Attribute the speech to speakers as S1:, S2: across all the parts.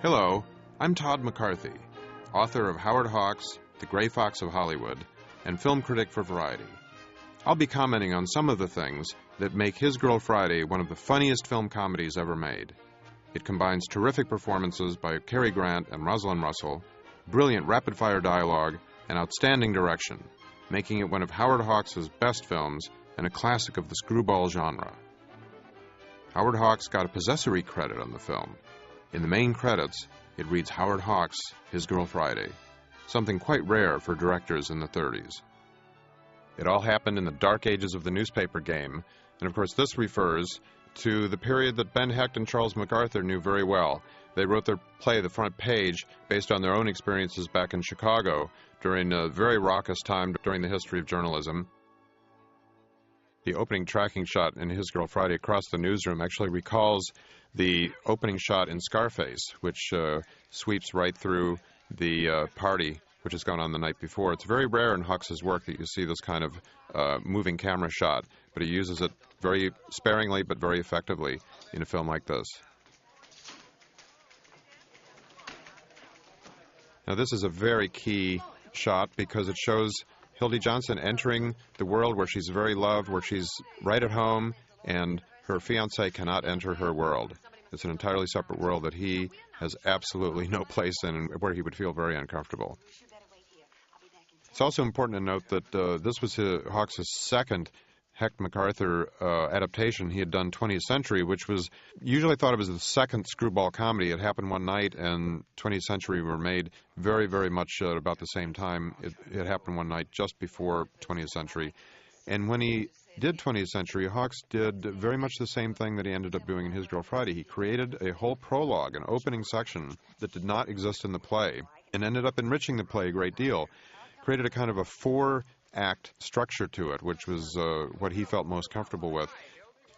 S1: Hello, I'm Todd McCarthy, author of Howard Hawks, The Gray Fox of Hollywood, and film critic for Variety. I'll be commenting on some of the things that make His Girl Friday one of the funniest film comedies ever made. It combines terrific performances by Cary Grant and Rosalind Russell, brilliant rapid-fire dialogue, and outstanding direction, making it one of Howard Hawks' best films and a classic of the screwball genre. Howard Hawks got a possessory credit on the film. In the main credits, it reads Howard Hawks, His Girl Friday, something quite rare for directors in the 30s. It all happened in the dark ages of the newspaper game, and of course this refers to the period that Ben Hecht and Charles MacArthur knew very well. They wrote their play, The Front Page, based on their own experiences back in Chicago during a very raucous time during the history of journalism. The opening tracking shot in His Girl Friday across the newsroom actually recalls the opening shot in Scarface, which sweeps right through the party which has gone on the night before. It's very rare in Hawks' work that you see this kind of moving camera shot, but he uses it very sparingly but very effectively in a film like this. Now this is a very key shot because it shows Hildy Johnson entering the world where she's very loved, where she's right at home, and her fiancé cannot enter her world. It's an entirely separate world that he has absolutely no place in and where he would feel very uncomfortable. It's also important to note that this was Hawks' second Hecht MacArthur adaptation. He had done 20th Century, which was usually thought of as the second screwball comedy. It happened one night, and 20th Century were made very, very much at about the same time. It happened one night just before 20th Century. And when he did 20th Century, Hawks did very much the same thing that he ended up doing in His Girl Friday. He created a whole prologue, an opening section that did not exist in the play, and ended up enriching the play a great deal. Created a kind of a four-act structure to it, which was what he felt most comfortable with.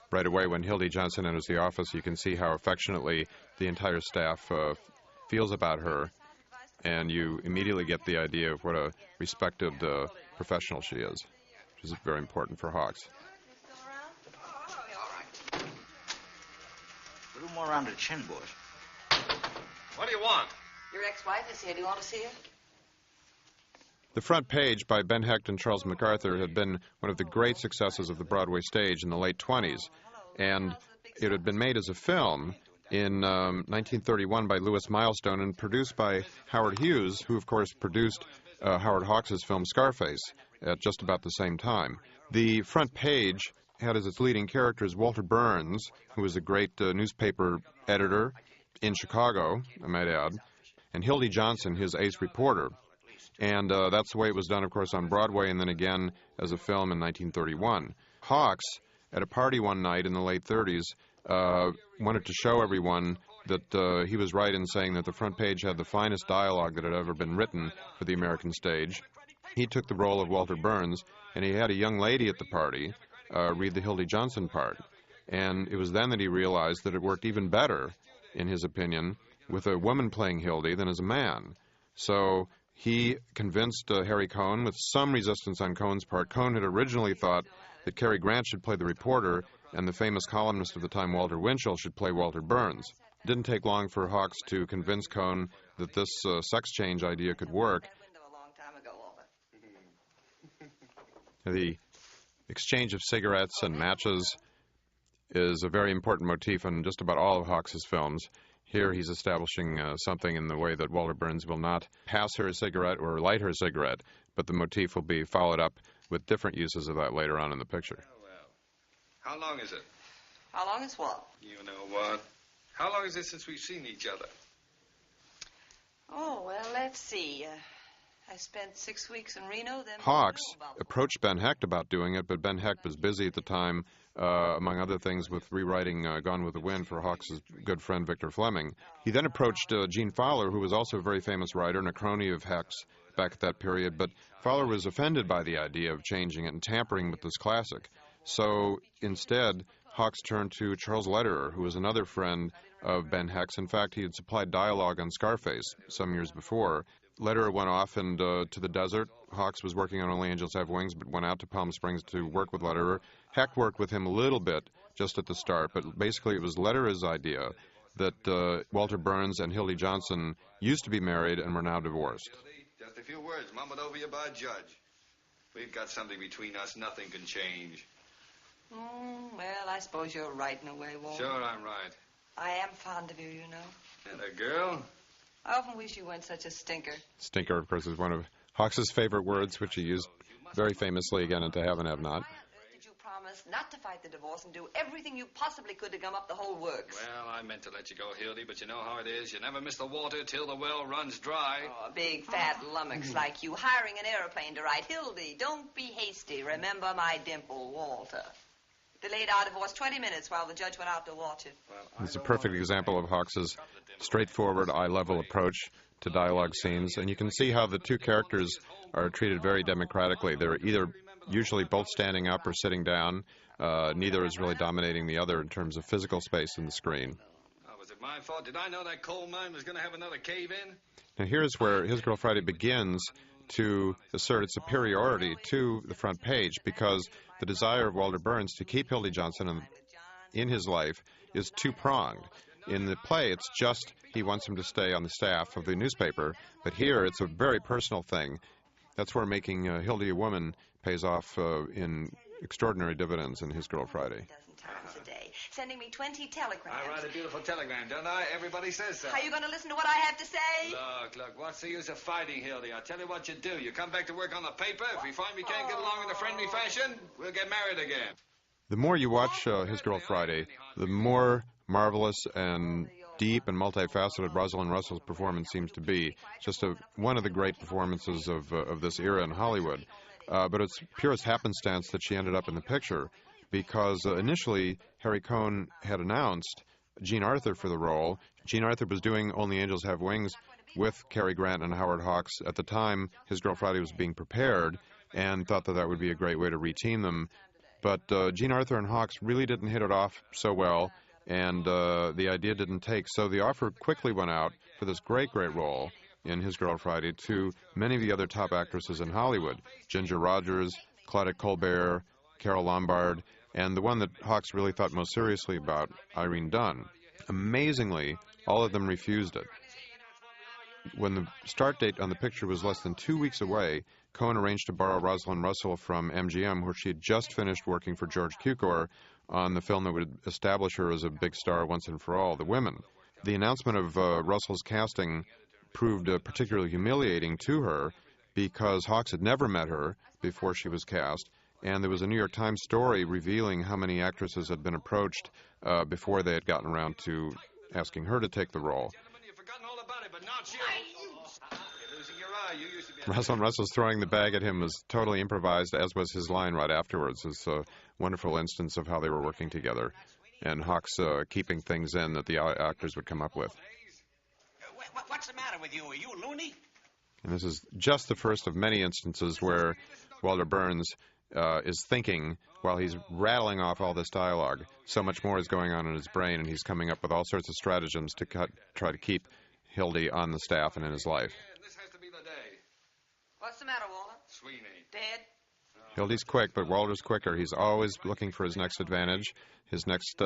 S1: Right away, when Hildy Johnson enters the office, you can see how affectionately the entire staff feels about her, and you immediately get the idea of what a respected professional she is, which is very important for Hawks.
S2: A little more around the chin, boys.
S3: What do you want?
S4: Your ex-wife is here. Do you want to see her?
S1: The Front Page by Ben Hecht and Charles MacArthur had been one of the great successes of the Broadway stage in the late 20s, and it had been made as a film in 1931 by Louis Milestone and produced by Howard Hughes, who of course produced Howard Hawks' film Scarface at just about the same time. The Front Page had as its leading characters Walter Burns, who was a great newspaper editor in Chicago, I might add, and Hildy Johnson, his ace reporter. And that's the way it was done, of course, on Broadway and then again as a film in 1931. Hawks, at a party one night in the late 30s, wanted to show everyone that he was right in saying that the Front Page had the finest dialogue that had ever been written for the American stage. He took the role of Walter Burns, and he had a young lady at the party read the Hildy Johnson part. And it was then that he realized that it worked even better, in his opinion, with a woman playing Hildy than as a man. So he convinced Harry Cohn, with some resistance on Cohn's part. Cohn had originally thought that Cary Grant should play the reporter and the famous columnist of the time, Walter Winchell, should play Walter Burns. It didn't take long for Hawks to convince Cohn that this sex change idea could work. The exchange of cigarettes and matches is a very important motif in just about all of Hawks' films. Here he's establishing something in the way that Walter Burns will not pass her a cigarette or light her a cigarette, but the motif will be followed up with different uses of that later on in the picture.
S3: Well, how long is it?
S4: How long is what?
S3: You know what? How long is it since we've seen each other?
S4: Oh, well, let's see. I spent 6 weeks in Reno, then...
S1: Hawks approached Ben Hecht about doing it, but Ben Hecht was busy at the time, among other things, with rewriting Gone with the Wind for Hawks' good friend Victor Fleming. He then approached Gene Fowler, who was also a very famous writer and a crony of Hecht's back at that period, but Fowler was offended by the idea of changing it and tampering with this classic. So instead, Hawks turned to Charles Lederer, who was another friend of Ben Hecht's. In fact, he had supplied dialogue on Scarface some years before. Lederer went off and to the desert. Hawks was working on Only Angels Have Wings, but went out to Palm Springs to work with Lederer. Hecht worked with him a little bit just at the start, but basically it was Lederer's idea that Walter Burns and Hildy Johnson used to be married and were now divorced.
S3: Hildy, just a few words, mumbled over you by a judge. We've got something between us nothing can change.
S4: Well, I suppose you're right in a way, Walter.
S3: Sure, I'm right.
S4: I am fond of you, you know.
S3: And a girl?
S4: I often wish you weren't such a stinker.
S1: Stinker, of course, is one of Hawks's favorite words, which he used very famously again into Have and Have Not.
S4: Did you promise not to fight the divorce and do everything you possibly could to gum up the whole works?
S3: Well, I meant to let you go, Hildy, but you know how it is. You never miss the water till the well runs dry.
S4: Oh, a big fat lummox like you hiring an airplane to write, Hildy, don't be hasty. Remember my dimple, Walter. Delayed our divorce 20 minutes while the judge went out to watch it.
S1: It's a perfect example of Hawks's straightforward, eye-level approach to dialogue scenes, and you can see how the two characters are treated very democratically. They're either usually both standing up or sitting down. Neither is really dominating the other in terms of physical space in the screen.
S3: Oh, was it my fault? Did I know that coal mine was going to have another cave-in?
S1: Now here's where His Girl Friday begins to assert its superiority to the front page, because the desire of Walter Burns to keep Hildy Johnson in his life is two-pronged. In the play, it's just he wants him to stay on the staff of the newspaper, but here it's a very personal thing. That's where making Hildy a woman pays off in extraordinary dividends in His Girl Friday.
S4: A dozen times a day, sending me 20 telegrams.
S3: I write a beautiful telegram, don't I? Everybody says so.
S4: Are you going to listen to what I have to say?
S3: Look, what's the use of fighting, Hildy? I'll tell you what you do. You come back to work on the paper. If we find we can't get along in a friendly fashion, we'll get married again.
S1: The more you watch His Girl Friday, the more marvelous and deep and multifaceted Rosalind Russell's performance seems to be. Just one of the great performances of this era in Hollywood. But it's purest happenstance that she ended up in the picture, because initially Harry Cohn had announced Jean Arthur for the role. Jean Arthur was doing Only Angels Have Wings with Cary Grant and Howard Hawks at the time His Girl Friday was being prepared, and thought that would be a great way to reteam them. But Jean Arthur and Hawks really didn't hit it off so well, and the idea didn't take. So the offer quickly went out for this great role in His Girl Friday to many of the other top actresses in Hollywood: Ginger Rogers, Claudette Colbert, Carole Lombard, and the one that Hawks really thought most seriously about, Irene Dunne. Amazingly, all of them refused it. When the start date on the picture was less than 2 weeks away, Cohn arranged to borrow Rosalind Russell from MGM, where she had just finished working for George Cukor on the film that would establish her as a big star once and for all, The Women. The announcement of Russell's casting proved particularly humiliating to her, because Hawks had never met her before she was cast, and there was a New York Times story revealing how many actresses had been approached before they had gotten around to asking her to take the role. Rosalind Russell's throwing the bag at him was totally improvised, as was his line right afterwards. It's a wonderful instance of how they were working together, and Hawks keeping things in that the actors would come up with.
S5: What's the matter with you? Are you loony?
S1: And this is just the first of many instances where Walter Burns is thinking while he's rattling off all this dialogue. So much more is going on in his brain, and he's coming up with all sorts of stratagems to try to keep Hildy on the staff and in his life.
S3: This has to be the day.
S4: What's the matter, Walter?
S3: Sweeney.
S4: Dead?
S1: Hildy's quick, but Walter's quicker. He's always looking for his next advantage, his next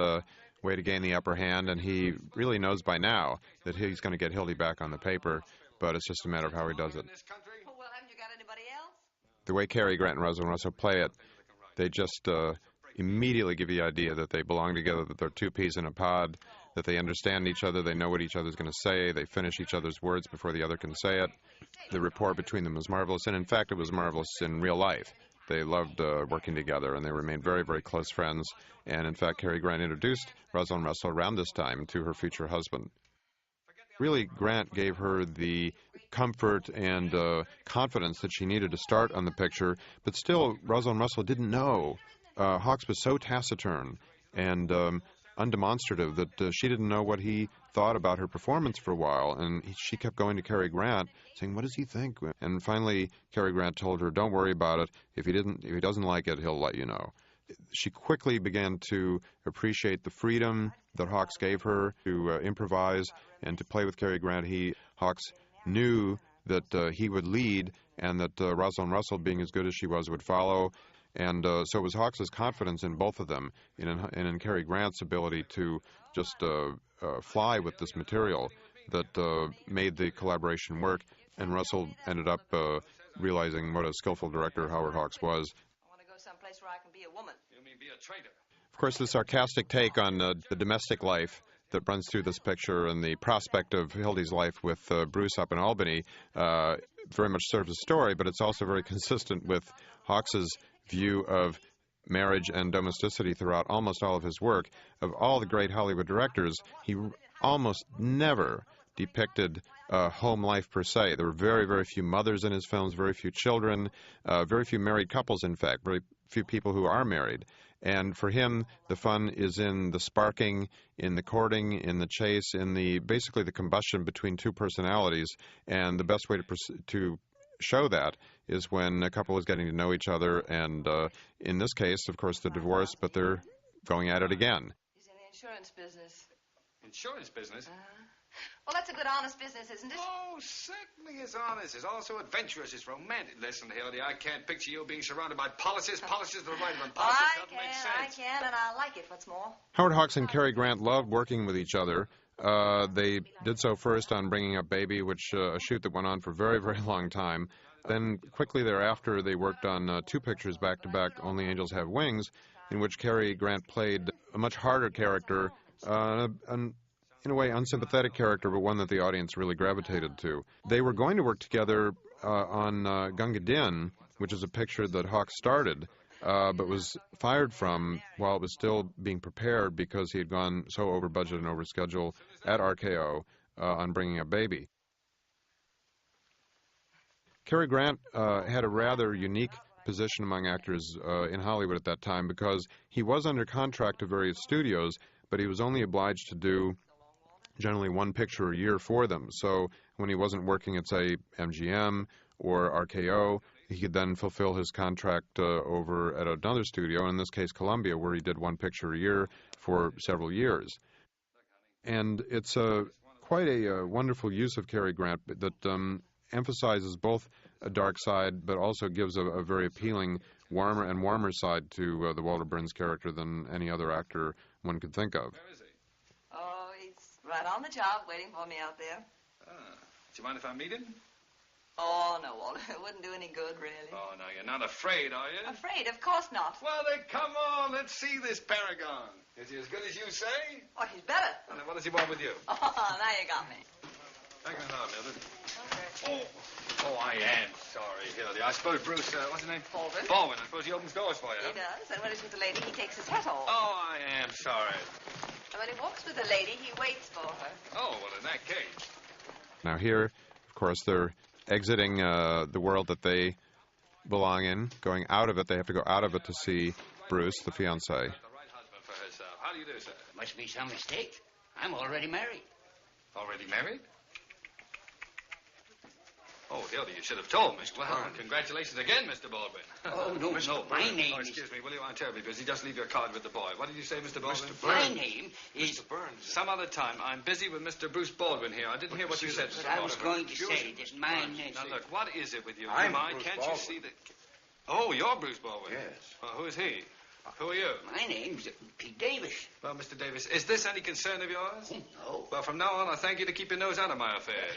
S1: way to gain the upper hand, and he really knows by now that he's going to get Hildy back on the paper, but it's just a matter of how he does it.
S4: Oh, well, haven't you got anybody else?
S1: The way Cary Grant and Rosalind Russell play it, they just immediately give you the idea that they belong together, that they're two peas in a pod, that they understand each other, they know what each other's going to say, they finish each other's words before the other can say it. The rapport between them was marvelous, and in fact it was marvelous in real life. They loved working together, and they remained very, very close friends. And in fact, Cary Grant introduced Rosalind Russell around this time to her future husband. Really, Grant gave her the comfort and confidence that she needed to start on the picture, but still, Rosalind Russell didn't know. Hawks was so taciturn and undemonstrative that she didn't know what he thought about her performance for a while, and she kept going to Cary Grant saying, "What does he think?" And finally Cary Grant told her, "Don't worry about it. If he doesn't like it, he'll let you know." She quickly began to appreciate the freedom that Hawks gave her to improvise and to play with Cary Grant. Hawks knew that he would lead, and that Rosalind Russell, being as good as she was, would follow. And so it was Hawks's confidence in both of them, and in Cary Grant's ability to just fly with this material that made the collaboration work. And Russell ended up realizing what a skillful director Howard Hawks was.
S4: I want to go someplace where I can be a woman.
S3: You mean be a traitor?
S1: Of course, the sarcastic take on the domestic life that runs through this picture and the prospect of Hildy's life with Bruce up in Albany very much serves the story, but it's also very consistent with Hawks's view of marriage and domesticity throughout almost all of his work. Of all the great Hollywood directors, he almost never depicted home life per se. There were very, very few mothers in his films, very few children, very few married couples, in fact, very few people who are married. And for him, the fun is in the sparking, in the courting, in the chase, in basically the combustion between two personalities. And the best way to show that is when a couple is getting to know each other. And in this case, of course, they're divorced, but they're going at it again.
S4: He's in the insurance business.
S3: Insurance business?
S4: Well, that's a good, honest business, isn't it?
S3: Oh, certainly it's honest. It's also adventurous. It's romantic. Listen, Hildy, I can't picture you being surrounded by policies. Policies are the right one. Policies doesn't make sense.
S4: I can, and I like it. What's more?
S1: Howard Hawks and Cary Grant loved working with each other. They did so first on Bringing Up Baby, which a shoot that went on for a very, very long time. Then quickly thereafter, they worked on two pictures back-to-back, Only Angels Have Wings, in which Cary Grant played a much harder character, in a way, unsympathetic character, but one that the audience really gravitated to. They were going to work together on Gunga Din, which is a picture that Hawks started, but was fired from while it was still being prepared because he had gone so over budget and over schedule at RKO on Bringing Up Baby. Cary Grant had a rather unique position among actors in Hollywood at that time because he was under contract to various studios, but he was only obliged to do generally one picture a year for them. So when he wasn't working at, say, MGM or RKO, he could then fulfill his contract over at another studio, in this case Columbia, where he did one picture a year for several years. And it's quite a wonderful use of Cary Grant that emphasizes both a dark side, but also gives a very appealing, warmer and warmer side to the Walter Burns character than any other actor one could think of.
S3: Where is he?
S4: Oh, he's right on the job, waiting for me out there.
S3: Do you mind if I meet him?
S4: Oh, no, Walter. It wouldn't do any good, really.
S3: Oh, no, you're not afraid, are you?
S4: Afraid? Of course not.
S3: Well, then, come on. Let's see this paragon. Is he as good as you say?
S4: Oh, he's better.
S3: Well, then what does he want with you?
S4: Oh, now you got me.
S3: Hang on, Mildred.
S4: Okay.
S3: Oh, I am sorry, Hildy. I suppose Bruce, what's his name?
S4: Baldwin.
S3: Baldwin. I suppose he opens doors for you,
S4: He does. And when he's with the lady, he takes his hat off.
S3: Oh, I am sorry.
S4: And when he walks with the lady, he waits for her.
S3: Oh, well, in that case.
S1: Now here, of course, they're exiting the world that they belong in, going out of it. They have to go out of it to see Bruce, the fiancé.
S3: The right husband for herself. How do you do, sir?
S5: Must be some mistake. I'm already married.
S3: Already married? Oh, Hildy, you should have told me. Well, congratulations again, Mr. Baldwin.
S5: Oh, no, my name
S3: Oh,
S5: is...
S3: excuse me, will you? I'm terribly busy. Just leave your card with the boy. What did you say, Mr. Baldwin?
S5: My name is...
S3: Mr. Burns. Some other time. I'm busy with Mr. Bruce Baldwin here. I didn't hear what you said, Mr.
S5: But I was
S3: Baldwin.
S5: going to say that mine is...
S3: Now, look, what is it with you?
S2: I'm
S3: Mine?
S2: Bruce
S3: Can't
S2: Baldwin.
S3: you see that... Oh, you're Bruce Baldwin?
S2: Yes.
S3: Well, who is he? Who are you?
S5: My name's Pete Davis.
S3: Well, Mr. Davis, is this any concern of yours?
S5: Oh, no.
S3: Well, from now on, I thank you to keep your nose out of my affairs.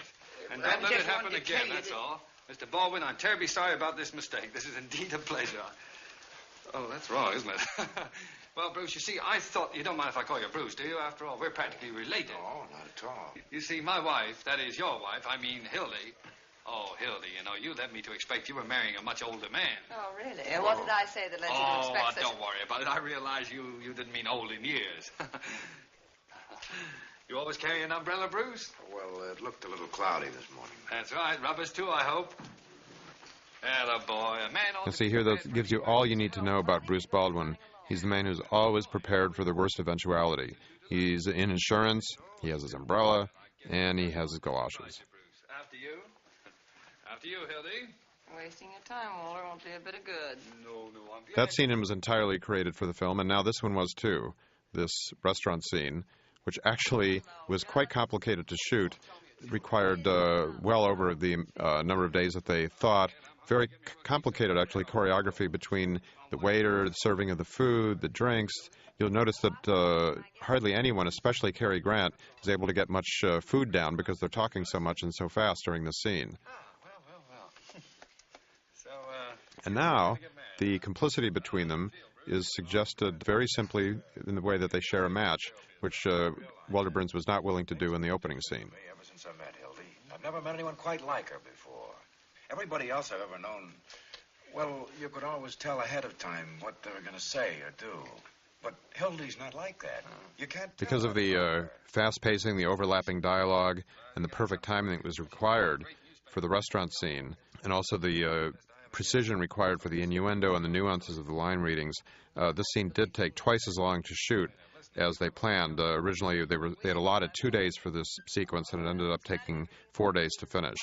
S3: And
S5: Well,
S3: don't
S5: I
S3: let it
S5: just
S3: happen
S5: wanted to
S3: again,
S5: tell you
S3: that's
S5: that-
S3: all. Mr. Baldwin, I'm terribly sorry about this mistake. This is indeed a pleasure. Oh, that's wrong, isn't it? Well, Bruce, you see, I thought... You don't mind if I call you Bruce, do you? After all, we're practically related.
S2: No, not at all.
S3: You see, my wife, that is your wife, I mean Hildy... Oh, Hildy, you know, you led me to expect you were marrying a much older man.
S4: Oh, really? And what did I say that led you to expect such...
S3: don't worry about it. I realize you didn't mean old in years. You always carry an umbrella, Bruce?
S2: Well, it looked a little cloudy this morning.
S3: That's right. Rubbers, too, I hope. Attaboy. A man ought
S1: You
S3: to
S1: see,
S3: be
S1: here that
S3: prepared
S1: gives
S3: for
S1: you all you need to know about Bruce Baldwin. He's the man who's always prepared for the worst eventuality. He's in insurance, he has his umbrella, and he has his galoshes.
S3: After you. After you, Hildy.
S4: Wasting your time, Walter. Won't do a bit of good.
S3: No, I'm...
S1: That scene was entirely created for the film, and now this one was too. This restaurant scene, which actually was quite complicated to shoot, required well over the number of days that they thought very complicated, actually, choreography between the waiter, the serving of the food, the drinks. You'll notice that hardly anyone, especially Cary Grant, is able to get much food down because they're talking so much and so fast during the scene. And now, the complicity between them is suggested very simply in the way that they share a match, which Walter Burns was not willing to do in the opening scene.
S6: Ever since I met Hildy, I've never met anyone quite like her before. Everybody else I've ever known, well, you could always tell ahead of time what they were going to say or do. But Hildy's not like that. You can't tell.
S1: Because of the fast pacing, the overlapping dialogue, and the perfect timing that was required for the restaurant scene, and also the precision required for the innuendo and the nuances of the line readings, this scene did take twice as long to shoot as they planned. Originally, they had allotted 2 days for this sequence, and it ended up taking 4 days to finish.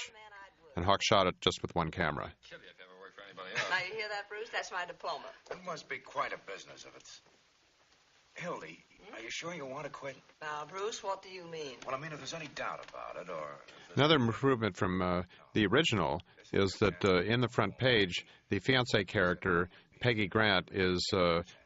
S1: And Hawks shot it just with one camera.
S4: Now, you hear that, Bruce? That's my diploma.
S6: It must be quite a business if it's... Hildy, are you sure you want to quit?
S4: Now, Bruce, what do you mean?
S6: Well, I mean, if there's any doubt about it, or...
S1: Another improvement from the original is that in the front page, the fiancée character, Peggy Grant, is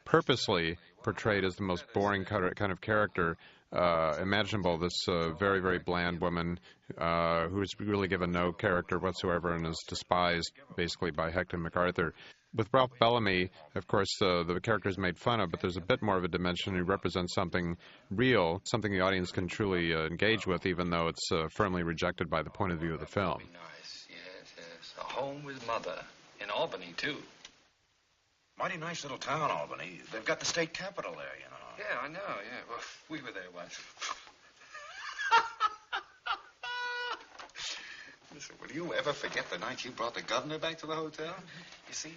S1: purposely portrayed as the most boring kind of character imaginable. This very, very bland woman who's really given no character whatsoever and is despised, basically, by Hector MacArthur. With Ralph Bellamy, of course, the character is made fun of, but there's a bit more of a dimension. He represents something real, something the audience can truly engage with, even though it's firmly rejected by the point of view of the film.
S3: Nice, yes. A home with Mother. In Albany, too.
S6: Mighty nice little town, Albany. They've got the state capitol there, you know.
S3: Yeah, I know, yeah. Well, we were there once. Listen, will you ever forget the night you brought the governor back to the hotel? You see,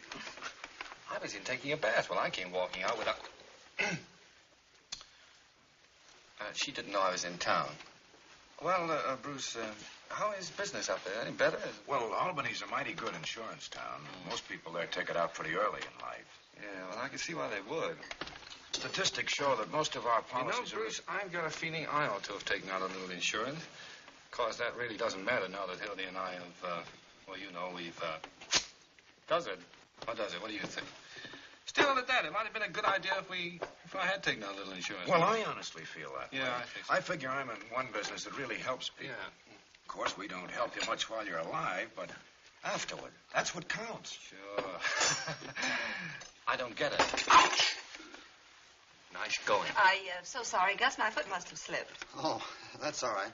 S3: I was in taking a bath when I came walking out without... she didn't know I was in town. Well, Bruce, how is business up there? Any better?
S6: Well, Albany's a mighty good insurance town. Most people there take it out pretty early in life.
S3: Yeah, well, I can see why they would.
S6: Statistics show that most of our policies...
S3: You know, Bruce, I've got a feeling I ought to have taken out a little insurance. Of course, that really doesn't matter now that Hildy and I have, well, you know, we've, does it? Or does it? What do you think? Still, at that, it might have been a good idea if I had taken out a little insurance.
S6: Well, I honestly feel that way.
S3: Yeah, I think so.
S6: I figure I'm in one business that really helps people.
S3: Yeah.
S6: Of course, we don't help you much while you're alive, but afterward, that's what counts.
S3: Sure. I don't get it. Ouch! Nice going.
S4: I'm so sorry, Gus. My foot must have slipped.
S7: Oh, that's all right.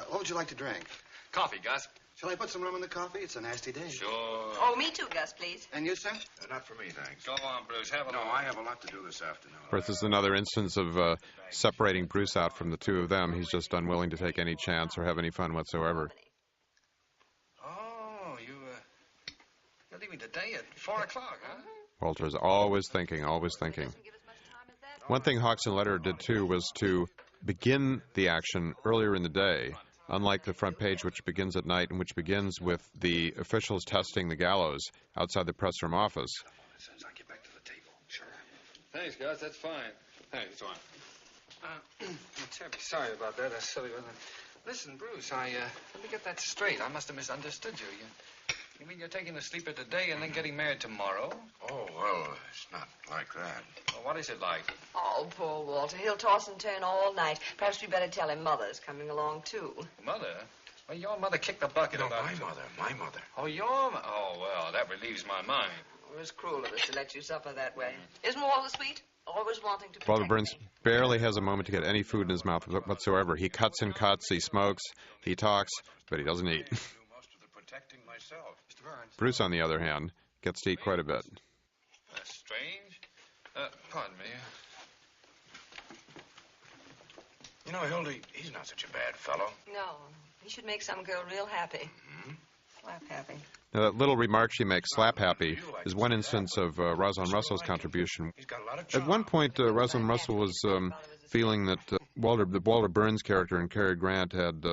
S7: What would you like to drink?
S3: Coffee, Gus.
S7: Shall I put some rum in the coffee? It's a nasty day.
S3: Sure.
S4: Oh, me too, Gus, please.
S7: And you, sir?
S6: Not for me, thanks.
S3: Go on, Bruce. Have a
S6: No,
S3: look.
S6: I have a lot to do this afternoon.
S1: Of course, this is another instance of separating Bruce out from the two of them. He's just unwilling to take any chance or have any fun whatsoever.
S3: Oh, you're leaving today at 4 o'clock, huh?
S1: Walter's always thinking, always thinking. One thing Hawks and Lederer did, too, was to begin the action earlier in the day, unlike the front page, which begins at night and which begins with the officials testing the gallows outside the press room office.
S6: As soon as I get back to the table. Sure.
S3: Thanks, Gus. That's fine. Thanks, John. I'm terribly sorry about that. That's silly, wasn't it? Listen, Bruce, let me get that straight. I must have misunderstood you. You mean you're taking the sleeper today and then getting married tomorrow?
S6: Oh, well, it's not like that.
S3: Well, what is it like?
S4: Oh, poor Walter. He'll toss and turn all night. Perhaps we better tell him Mother's coming along, too.
S3: Mother? Well, your mother kicked the bucket
S6: No,
S3: about...
S6: my mother.
S3: Oh, your mother? Oh, well, that relieves my mind.
S4: It was cruel of us to let you suffer that way. Isn't Walter sweet? Always wanting to protect
S1: Walter Burns
S4: me.
S1: barely has a moment to get any food in his mouth whatsoever. He cuts and cuts, he smokes, he talks, but he doesn't eat.
S6: I do most of the protecting myself.
S3: Mr. Burns.
S1: Bruce, on the other hand, gets to eat quite a bit.
S3: That's strange. Pardon me.
S6: You know, Hildy, he's not such a bad fellow.
S4: No, he should make some girl real happy. Slap happy.
S1: Now, that little remark she makes, slap happy, is one instance of Rosalind Russell's contribution.
S6: He's got a lot of charm.
S1: At one point, Rosalind Russell was feeling that the Walter Burns character and Cary Grant had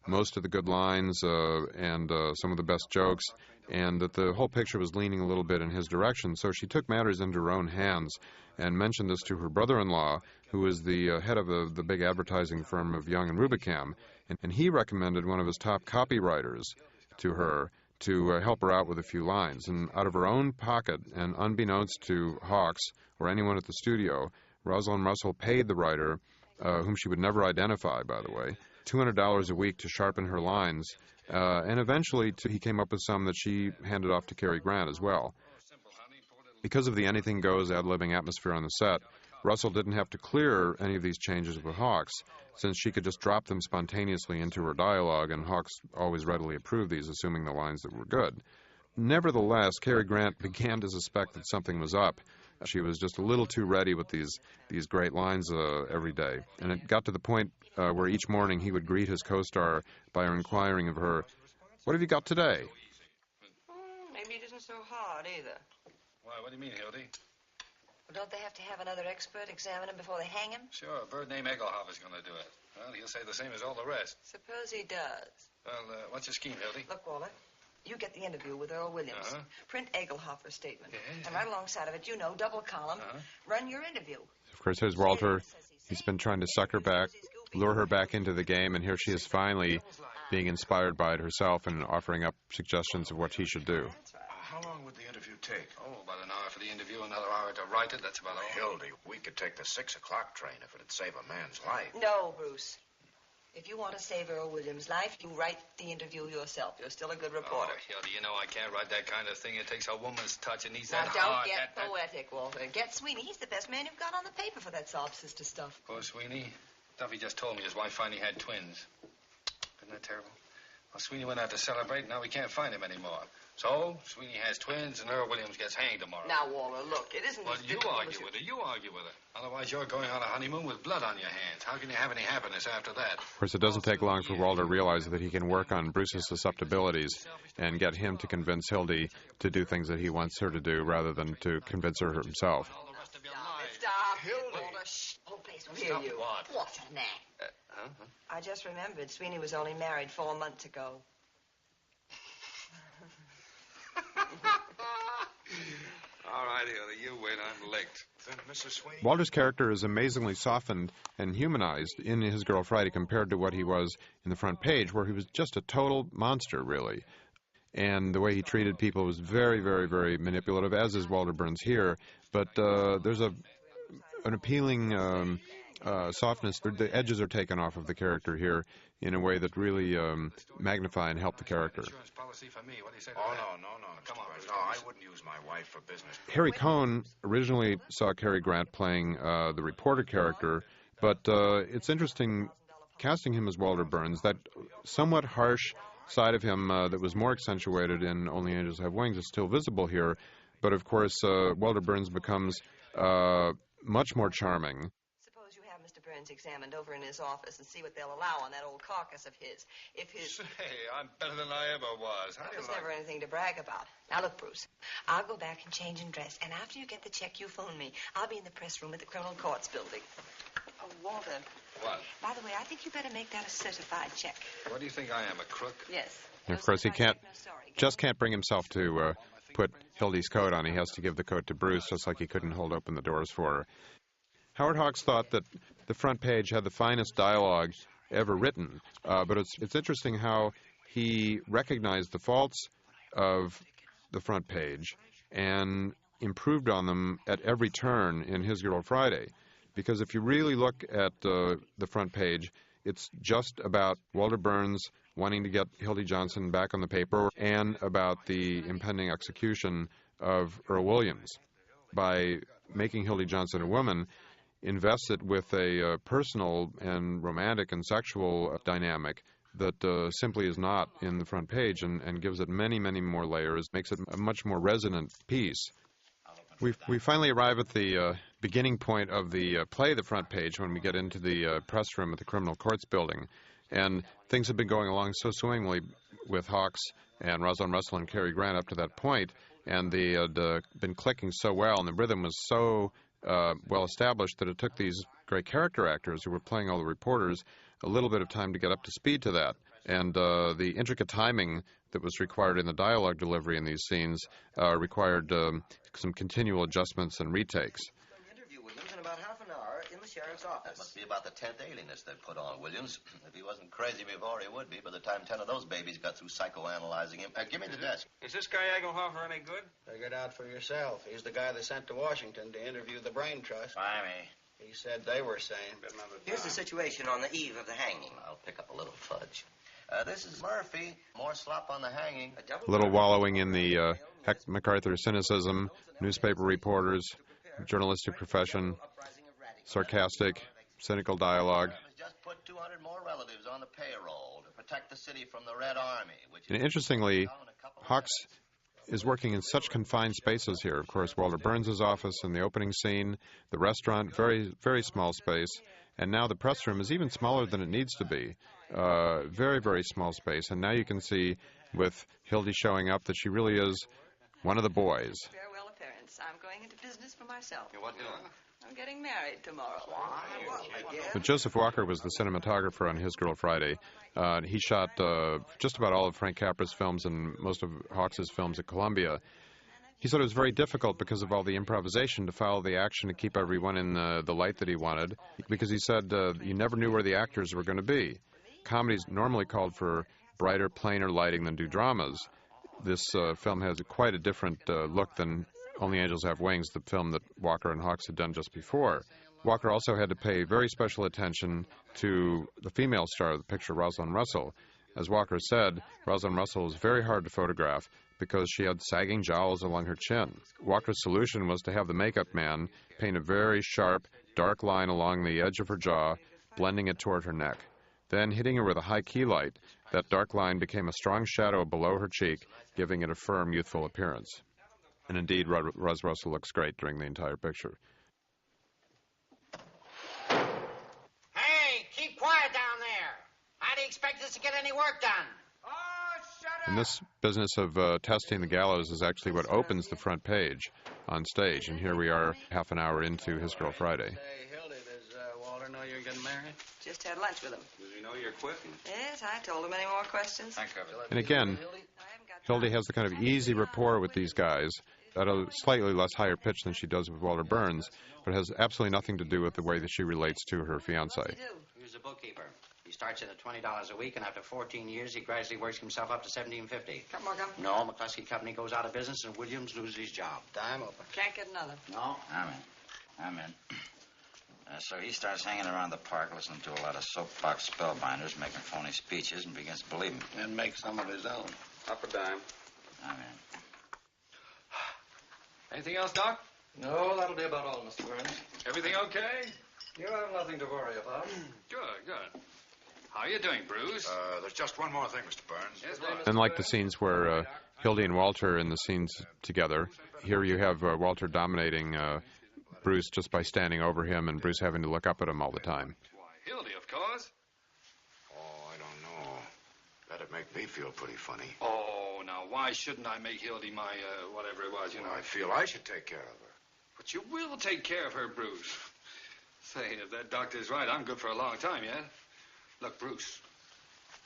S1: most of the good lines and some of the best jokes, and that the whole picture was leaning a little bit in his direction. So she took matters into her own hands and mentioned this to her brother-in-law, who is the head of the big advertising firm of Young and Rubicam, and he recommended one of his top copywriters to her to help her out with a few lines. And out of her own pocket, and unbeknownst to Hawks or anyone at the studio, Rosalind Russell paid the writer, whom she would never identify, by the way, $200 a week to sharpen her lines. And eventually he came up with some that she handed off to Cary Grant as well. Because of the anything-goes ad-libbing atmosphere on the set, Russell didn't have to clear any of these changes with Hawks, since she could just drop them spontaneously into her dialogue, and Hawks always readily approved these, assuming the lines that were good. Nevertheless, Cary Grant began to suspect that something was up. She was just a little too ready with these great lines every day. And it got to the point where each morning he would greet his co-star by inquiring of her, "What have you got today?"
S4: Maybe it isn't so hard either.
S3: Why, what do you mean, Hildy?
S4: Well, don't they have to have another expert examine him before they hang him?
S3: Sure, a bird named Egelhofer's going to do it. Well, he'll say the same as all the rest.
S4: Suppose he does.
S3: Well, what's your scheme, Hildy?
S4: Look, Walter, you get the interview with Earl Williams.
S3: Uh-huh.
S4: Print Egelhofer's statement.
S3: Yeah.
S4: And right alongside of it, double column, run your interview.
S1: Of course, here's Walter. He's been trying to suck her back, lure her back into the game, and here she is finally being inspired by it herself and offering up suggestions of what he should do.
S4: That's right.
S6: How long would the interview take?
S3: Oh, about an hour for the interview, another hour to write it. That's about all.
S6: Hildy, we could take the 6 o'clock train if it'd save a man's life.
S4: No, Bruce. If you want to save Earl Williams' life, you write the interview yourself. You're still a good reporter.
S3: Oh, Hildy, you know I can't write that kind of thing. It takes a woman's touch. It needs
S4: Now,
S3: that
S4: don't
S3: heart.
S4: get poetic, Walter. Get Sweeney. He's the best man you've got on the paper for that sob sister stuff.
S3: Poor Sweeney. Duffy just told me his wife finally had twins. Isn't that terrible? Well, Sweeney went out to celebrate. Now we can't find him anymore. So, Sweeney has twins, and Earl Williams gets hanged tomorrow.
S4: Now, Walter, look, it isn't...
S3: Well, you argue with her. You argue with her. Otherwise, you're going on a honeymoon with blood on your hands. How can you have any happiness after that?
S1: Of course, it doesn't take long for Walter to realize that he can work on Bruce's susceptibilities and get him to convince Hildy to do things that he wants her to do rather than to convince her himself.
S3: All the rest of your
S4: Stop.
S3: life.
S4: Walter, shh. Whole place will hear
S3: Stop
S4: you.
S3: what?
S4: What a knack. I just remembered Sweeney was only married 4 months ago.
S3: All right, Hildy, you wait. I'm licked.
S6: Then, Mrs. Sweeney...
S1: Walter's character is amazingly softened and humanized in His Girl Friday compared to what he was in the front page, where he was just a total monster, really. And the way he treated people was very, very, very manipulative, as is Walter Burns here. But there's an appealing softness. The edges are taken off of the character here in a way that really magnify and help the character.
S3: Insurance policy for me. What do you say to
S6: Oh,
S3: that?
S6: no.
S3: Come on,
S6: No, I wouldn't use my wife for business.
S1: Harry Cohn originally saw Cary Grant playing the reporter character, but it's interesting casting him as Walter Burns. That somewhat harsh side of him that was more accentuated in Only Angels Have Wings is still visible here, but of course Walter Burns becomes much more charming.
S4: Suppose you have Mr. Burns examined over in his office and see what they'll allow on that old carcass of his. If his...
S3: Hey, I'm better than I ever was. How
S4: That
S3: do you
S4: was
S3: like
S4: never anything to brag about. Now, look, Bruce, I'll go back and change and dress, and after you get the check, you phone me. I'll be in the press room at the Criminal Courts building. Oh, Walter.
S3: What?
S4: By the way, I think you better make that a certified check.
S3: What do you think I am, a crook?
S4: Yes.
S1: And of course, he can't bring himself to put Hildy's coat on. He has to give the coat to Bruce, just like he couldn't hold open the doors for her. Howard Hawks thought that the front page had the finest dialogue ever written, but it's interesting how he recognized the faults of the front page and improved on them at every turn in His Girl Friday. Because if you really look at the front page, it's just about Walter Burns wanting to get Hildy Johnson back on the paper and about the impending execution of Earl Williams. By making Hildy Johnson a woman, invests it with a personal and romantic and sexual dynamic that simply is not in the front page and gives it many, many more layers, makes it a much more resonant piece. We finally arrive at the beginning point of the play, The Front Page, when we get into the press room at the Criminal Courts building. And things have been going along so swimmingly with Hawks and Rosalind Russell and Cary Grant up to that point, and they had been clicking so well, and the rhythm was so well established that it took these great character actors who were playing all the reporters a little bit of time to get up to speed to that. And the intricate timing that was required in the dialogue delivery in these scenes required some continual adjustments and retakes.
S7: Interview with them in about half an hour, unless
S8: sheriff's
S9: That
S8: office.
S9: must be about the 10th alienist they put on Williams. If he wasn't crazy before, he would be by the time 10 of those babies got through psychoanalyzing him. Give me the desk.
S5: Is this guy Egelhofer any good?
S8: Figure it out for yourself. He's the guy they sent to Washington to interview the Brain Trust.
S5: Blimey.
S8: He said they were sane.
S10: Here's the situation on the eve of the hanging.
S9: I'll pick up a little fudge. This is Murphy. More slop on the hanging.
S1: A little wallowing in the Heck MacArthur cynicism, newspaper reporters, journalistic profession, sarcastic, cynical dialogue.
S9: Just put 200 more relatives on the payroll to protect the city from the Red Army.
S1: And interestingly, Hawks is working in such confined spaces here. Of course, Walter Burns' office in the opening scene, the restaurant, very, very small space, and now the press room is even smaller than it needs to be. Very, very small space. And now you can see with Hildy showing up that she really is one of the boys.
S4: Farewell appearance. I'm going into business for myself.
S3: You're what doing?
S4: I'm getting married tomorrow.
S1: But Joseph Walker was the cinematographer on His Girl Friday. He shot just about all of Frank Capra's films and most of Hawks' films at Columbia. He said it was very difficult because of all the improvisation to follow the action to keep everyone in the light that he wanted, because he said you never knew where the actors were going to be. Comedies normally called for brighter, plainer lighting than do dramas. This film has quite a different look than Only Angels Have Wings, the film that Walker and Hawks had done just before. Walker also had to pay very special attention to the female star of the picture, Rosalind Russell. As Walker said, Rosalind Russell was very hard to photograph because she had sagging jowls along her chin. Walker's solution was to have the makeup man paint a very sharp, dark line along the edge of her jaw, blending it toward her neck. Then, hitting her with a high key light, that dark line became a strong shadow below her cheek, giving it a firm, youthful appearance. And indeed, Ros Russell looks great during the entire picture.
S5: Hey, keep quiet down there. How do you expect us to get any work done? Oh, shut up!
S1: And this business of testing the gallows is actually what opens the front page on stage. And here we are half an hour into His Girl Friday.
S8: Say, Hildy, does Walter know you're getting married?
S4: Just had lunch with him.
S3: Does he know you're quitting?
S4: Yes, I told him. Any more questions?
S3: Thank you.
S1: And again, Hildy has the kind of easy rapport with these guys at a slightly less higher pitch than she does with Walter Burns, but has absolutely nothing to do with the way that she relates to her fiancé.
S10: He's a bookkeeper. He starts in at $20 a week, and after 14 years, he gradually works himself up to $17.50.
S4: Come on, come.
S10: No, McCluskey Company goes out of business, and Williams loses his job.
S8: Dime open.
S4: Can't get another.
S2: No, I'm in. So he starts hanging around the park, listening to a lot of soapbox spellbinders, making phony speeches, and begins to believe them.
S3: And make some of his own. Up a dime.
S2: I'm in.
S3: Anything else, Doc?
S11: No, that'll be about all, Mr. Burns.
S3: Everything okay?
S11: You have nothing to worry about.
S3: Good, good. How are you doing, Bruce?
S6: There's just one more thing, Mr. Burns.
S3: Yes, what?
S1: Unlike the scenes where Hildy and Walter are in the scenes together, here you have Walter dominating Bruce just by standing over him and Bruce having to look up at him all the time.
S3: Why, Hildy, of course.
S6: Oh, I don't know. That'd make me feel pretty funny.
S3: Oh, now, why shouldn't I make Hildy my, whatever it was, you know?
S6: I feel I should take care of her.
S3: But you will take care of her, Bruce. Say, if that doctor's right, I'm good for a long time yet. Look, Bruce,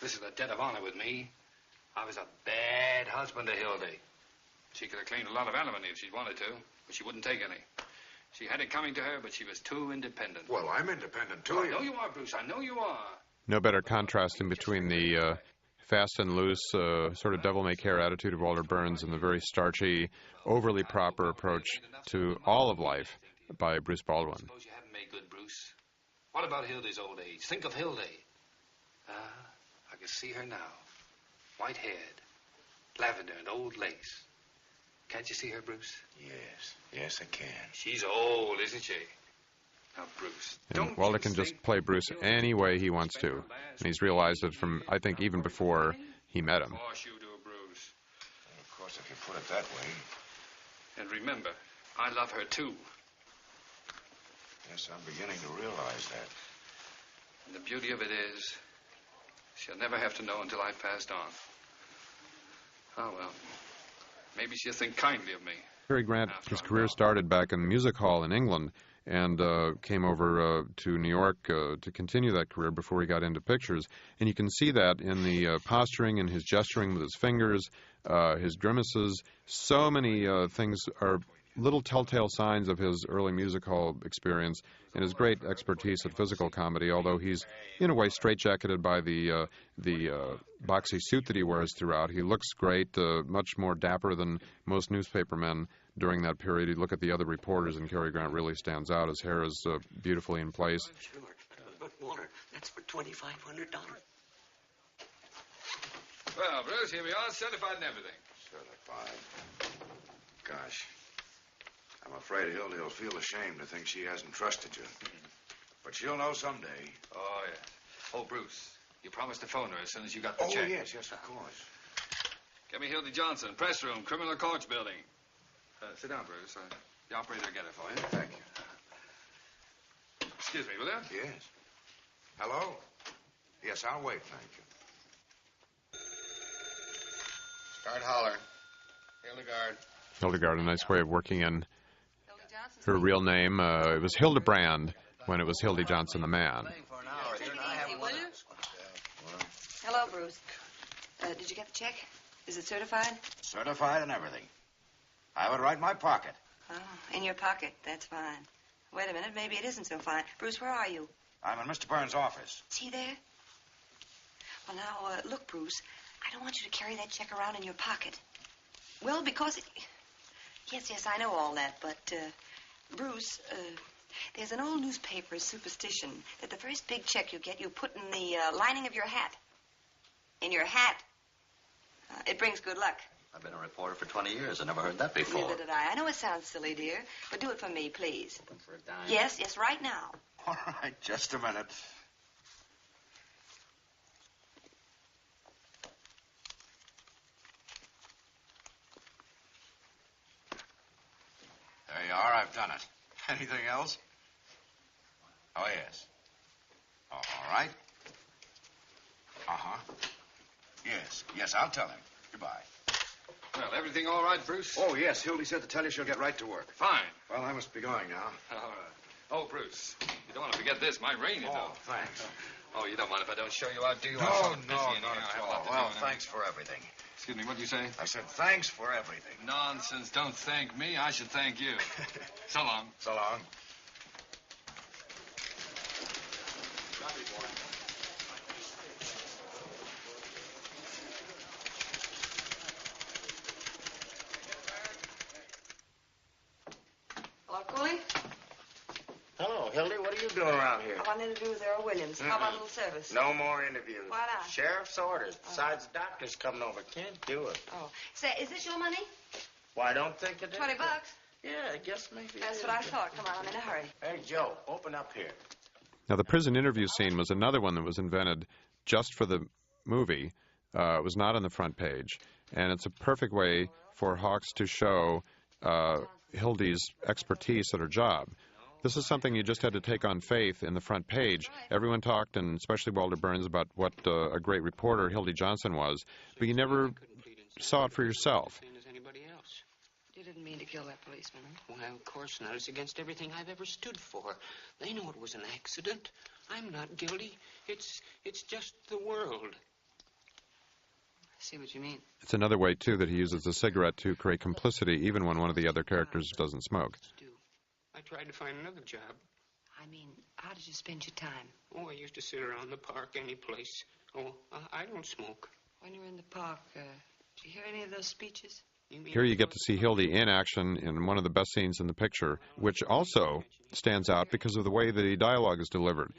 S3: this is a debt of honor with me. I was a bad husband to Hildy. She could have claimed a lot of alimony if she'd wanted to, but she wouldn't take any. She had it coming to her, but she was too independent.
S6: Well, I'm independent, too.
S3: I know you are, Bruce. I know you are.
S1: No better contrast in between the fast and loose, sort of devil-may-care attitude of Walter Burns and the very starchy, overly proper approach to all of life by Bruce Baldwin.
S3: Suppose you haven't made good, Bruce. What about Hildy's old age? Think of Hildy. I can see her now. White-haired, lavender and old lace. Can't you see her, Bruce?
S6: Yes, I can.
S3: She's old, isn't she? Now, Bruce,
S1: And Walter can just play Bruce any way he wants to. And he's realized it from, I think, even before he met him.
S3: Of course you do, Bruce.
S6: Well, of course, if you put it that way.
S3: And remember, I love her, too.
S6: Yes, I'm beginning to realize that.
S3: And the beauty of it is, she'll never have to know until I've passed on. Oh, well, maybe she'll think kindly of me.
S1: Cary Grant, his career started back in the music hall in England and came over to New York to continue that career before he got into pictures. And you can see that in the posturing and his gesturing with his fingers, his grimaces. So many things are little telltale signs of his early music hall experience and his great expertise at physical comedy, although he's, in a way, straitjacketed by the boxy suit that he wears throughout. He looks great, much more dapper than most newspapermen during that period. You look at the other reporters, and Cary Grant really stands out. His hair is beautifully in place.
S12: Sure. But, Walter, that's for $2,500.
S3: Well, Bruce, here we are, certified and everything.
S6: Certified. Gosh. I'm afraid Hildy will feel ashamed to think she hasn't trusted you. But she'll know someday.
S3: Oh, yeah. Oh, Bruce, you promised to phone her as soon as you got the check.
S6: Oh, yes, of course.
S3: Get me Hildy Johnson, press room, criminal courts building. Sit down, Bruce. The operator will get it for you.
S6: Thank you.
S3: Excuse me, will you?
S6: Yes. Hello? Yes, I'll wait, thank you.
S8: Start holler. Hildegard.
S1: Hildegard, a nice way of working in her real name. It was Hildebrand when it was Hildy Johnson the Man.
S4: Hello, Bruce. Did you get the check? Is it certified?
S6: Certified and everything. I have it right in my pocket.
S4: Oh, in your pocket. That's fine. Wait a minute. Maybe it isn't so fine. Bruce, where are you?
S6: I'm in Mr. Burns' office.
S4: Is he there? Well, now, look, Bruce. I don't want you to carry that check around in your pocket. Well, because... Yes, I know all that, but, Bruce, there's an old newspaper superstition that the first big check you get, you put in the lining of your hat. In your hat. It brings good luck.
S9: I've been a reporter for 20 years. I never heard that before.
S4: Neither did I. I know it sounds silly, dear, but do it for me, please.
S10: For a dime.
S4: Yes, right now.
S6: All right, just a minute. There you are. I've done it. Anything else? Oh, yes. Oh, all right. Uh-huh. Yes, I'll tell him. Goodbye.
S3: Well, everything all right, Bruce?
S6: Oh, yes. Hildy said to tell you she'll get right to work.
S3: Fine.
S6: Well, I must be going now.
S3: All right. Oh, Bruce, you don't want to forget this. My ring is
S6: Oh,
S3: up.
S6: thanks.
S3: Oh, you don't mind if I don't show you out, do you?
S6: No,
S3: I'm so busy
S6: not
S3: anyhow. I have
S6: at
S3: a
S6: all.
S3: lot to
S6: Well,
S3: do.
S6: thanks for everything.
S3: Excuse me, what did you say?
S6: I said thanks for everything.
S3: Nonsense. Don't thank me. I should thank you. So long.
S6: So long.
S4: Hello, Cooley?
S8: Hello, Hildy. What are you doing around here?
S4: I want to interview with Earl Williams. How about a little service?
S8: No more interviews.
S4: Why not?
S8: Sheriff's orders. Besides, the doctor's coming over. Can't do it.
S4: Oh. Say, is this your money?
S8: Well, I don't think it is.
S4: $20.
S8: Yeah, I guess maybe it
S4: That's
S8: is.
S4: what I thought. Come on, I'm in a hurry.
S8: Hey, Joe, open up here.
S1: Now, the prison interview scene was another one that was invented just for the movie. It was not on the front page. And it's a perfect way for Hawks to show Hildy's expertise at her job. This is something you just had to take on faith in the front page. Everyone talked, and especially Walter Burns, about what a great reporter Hildy Johnson was, but you never saw it for yourself.
S12: You didn't mean to kill that policeman, huh? Well, of course not. It's against everything I've ever stood for. They know it was an accident. I'm not guilty. It's just the world. I see what you mean.
S1: It's another way, too, that he uses a cigarette to create complicity, even when one of the other characters doesn't smoke.
S12: I tried to find another job. I mean, how did you spend your time? Oh, I used to sit around the park any place. Oh, I don't smoke. When you were in the park, did you hear any of those speeches?
S1: Here you get to see Hildy in action in one of the best scenes in the picture, which also stands out because of the way the dialogue is delivered.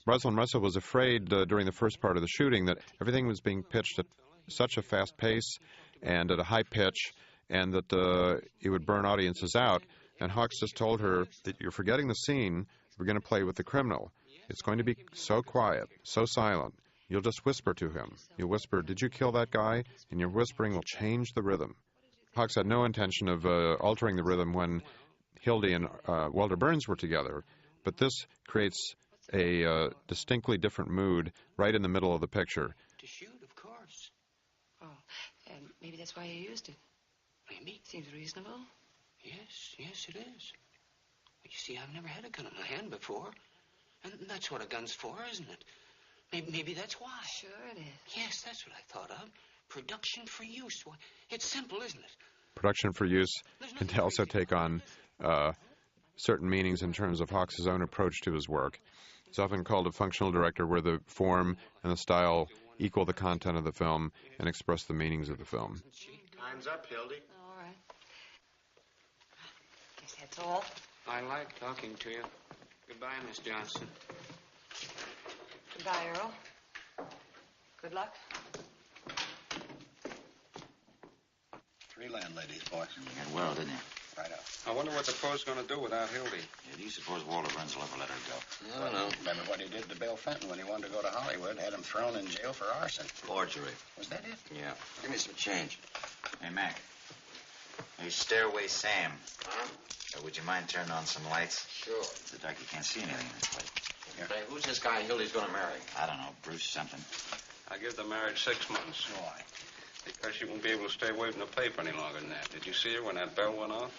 S1: Rosalind Russell was afraid during the first part of the shooting that everything was being pitched at such a fast pace and at a high pitch, and that it would burn audiences out. And Hawks just told her that you're forgetting the scene. We're going to play with the criminal. It's going to be so quiet, so silent. You'll just whisper to him. You'll whisper, "Did you kill that guy?" And your whispering will change the rhythm. Hawks had no intention of altering the rhythm when Hildy and Walter Burns were together, but this creates a distinctly different mood right in the middle of the picture.
S12: To shoot, of course. Oh, and maybe that's why you used it. Maybe. Seems reasonable. Yes, it is. You see, I've never had a gun in my hand before. And that's what a gun's for, isn't it? Maybe that's why. Sure it is. Yes, that's what I thought of. Production for use. Well, it's simple, isn't it?
S1: Production for use can also take on certain meanings in terms of Hawks' own approach to his work. It's often called a functional director, where the form and the style equal the content of the film and express the meanings of the film.
S8: Time's up, Hildy.
S12: All right. Guess that's all.
S3: I like talking to you. Goodbye, Miss Johnson.
S12: Goodbye, Earl. Good luck.
S8: 3 landladies, boy.
S2: You got well, didn't you?
S8: Right up.
S3: I wonder what the Poe's going to do without Hildy.
S2: Yeah, do you suppose Walter Burns will ever let her go?
S8: I don't know. Remember what he did to Bill Fenton when he wanted to go to Hollywood? Had him thrown in jail for arson.
S9: Forgery.
S8: Was that it?
S2: Yeah. Give me some change. Hey, Mac. Hey, Stairway Sam.
S10: Huh?
S2: Would you mind turning on some lights?
S10: Sure.
S2: It's the dark, you can't see anything in this place.
S10: Hey, who's this guy Hildy's going to marry?
S2: I don't know, Bruce something.
S3: I give the marriage 6 months.
S8: Why?
S3: Because she won't be able to stay away from the paper any longer than that. Did you see her when that bell went off?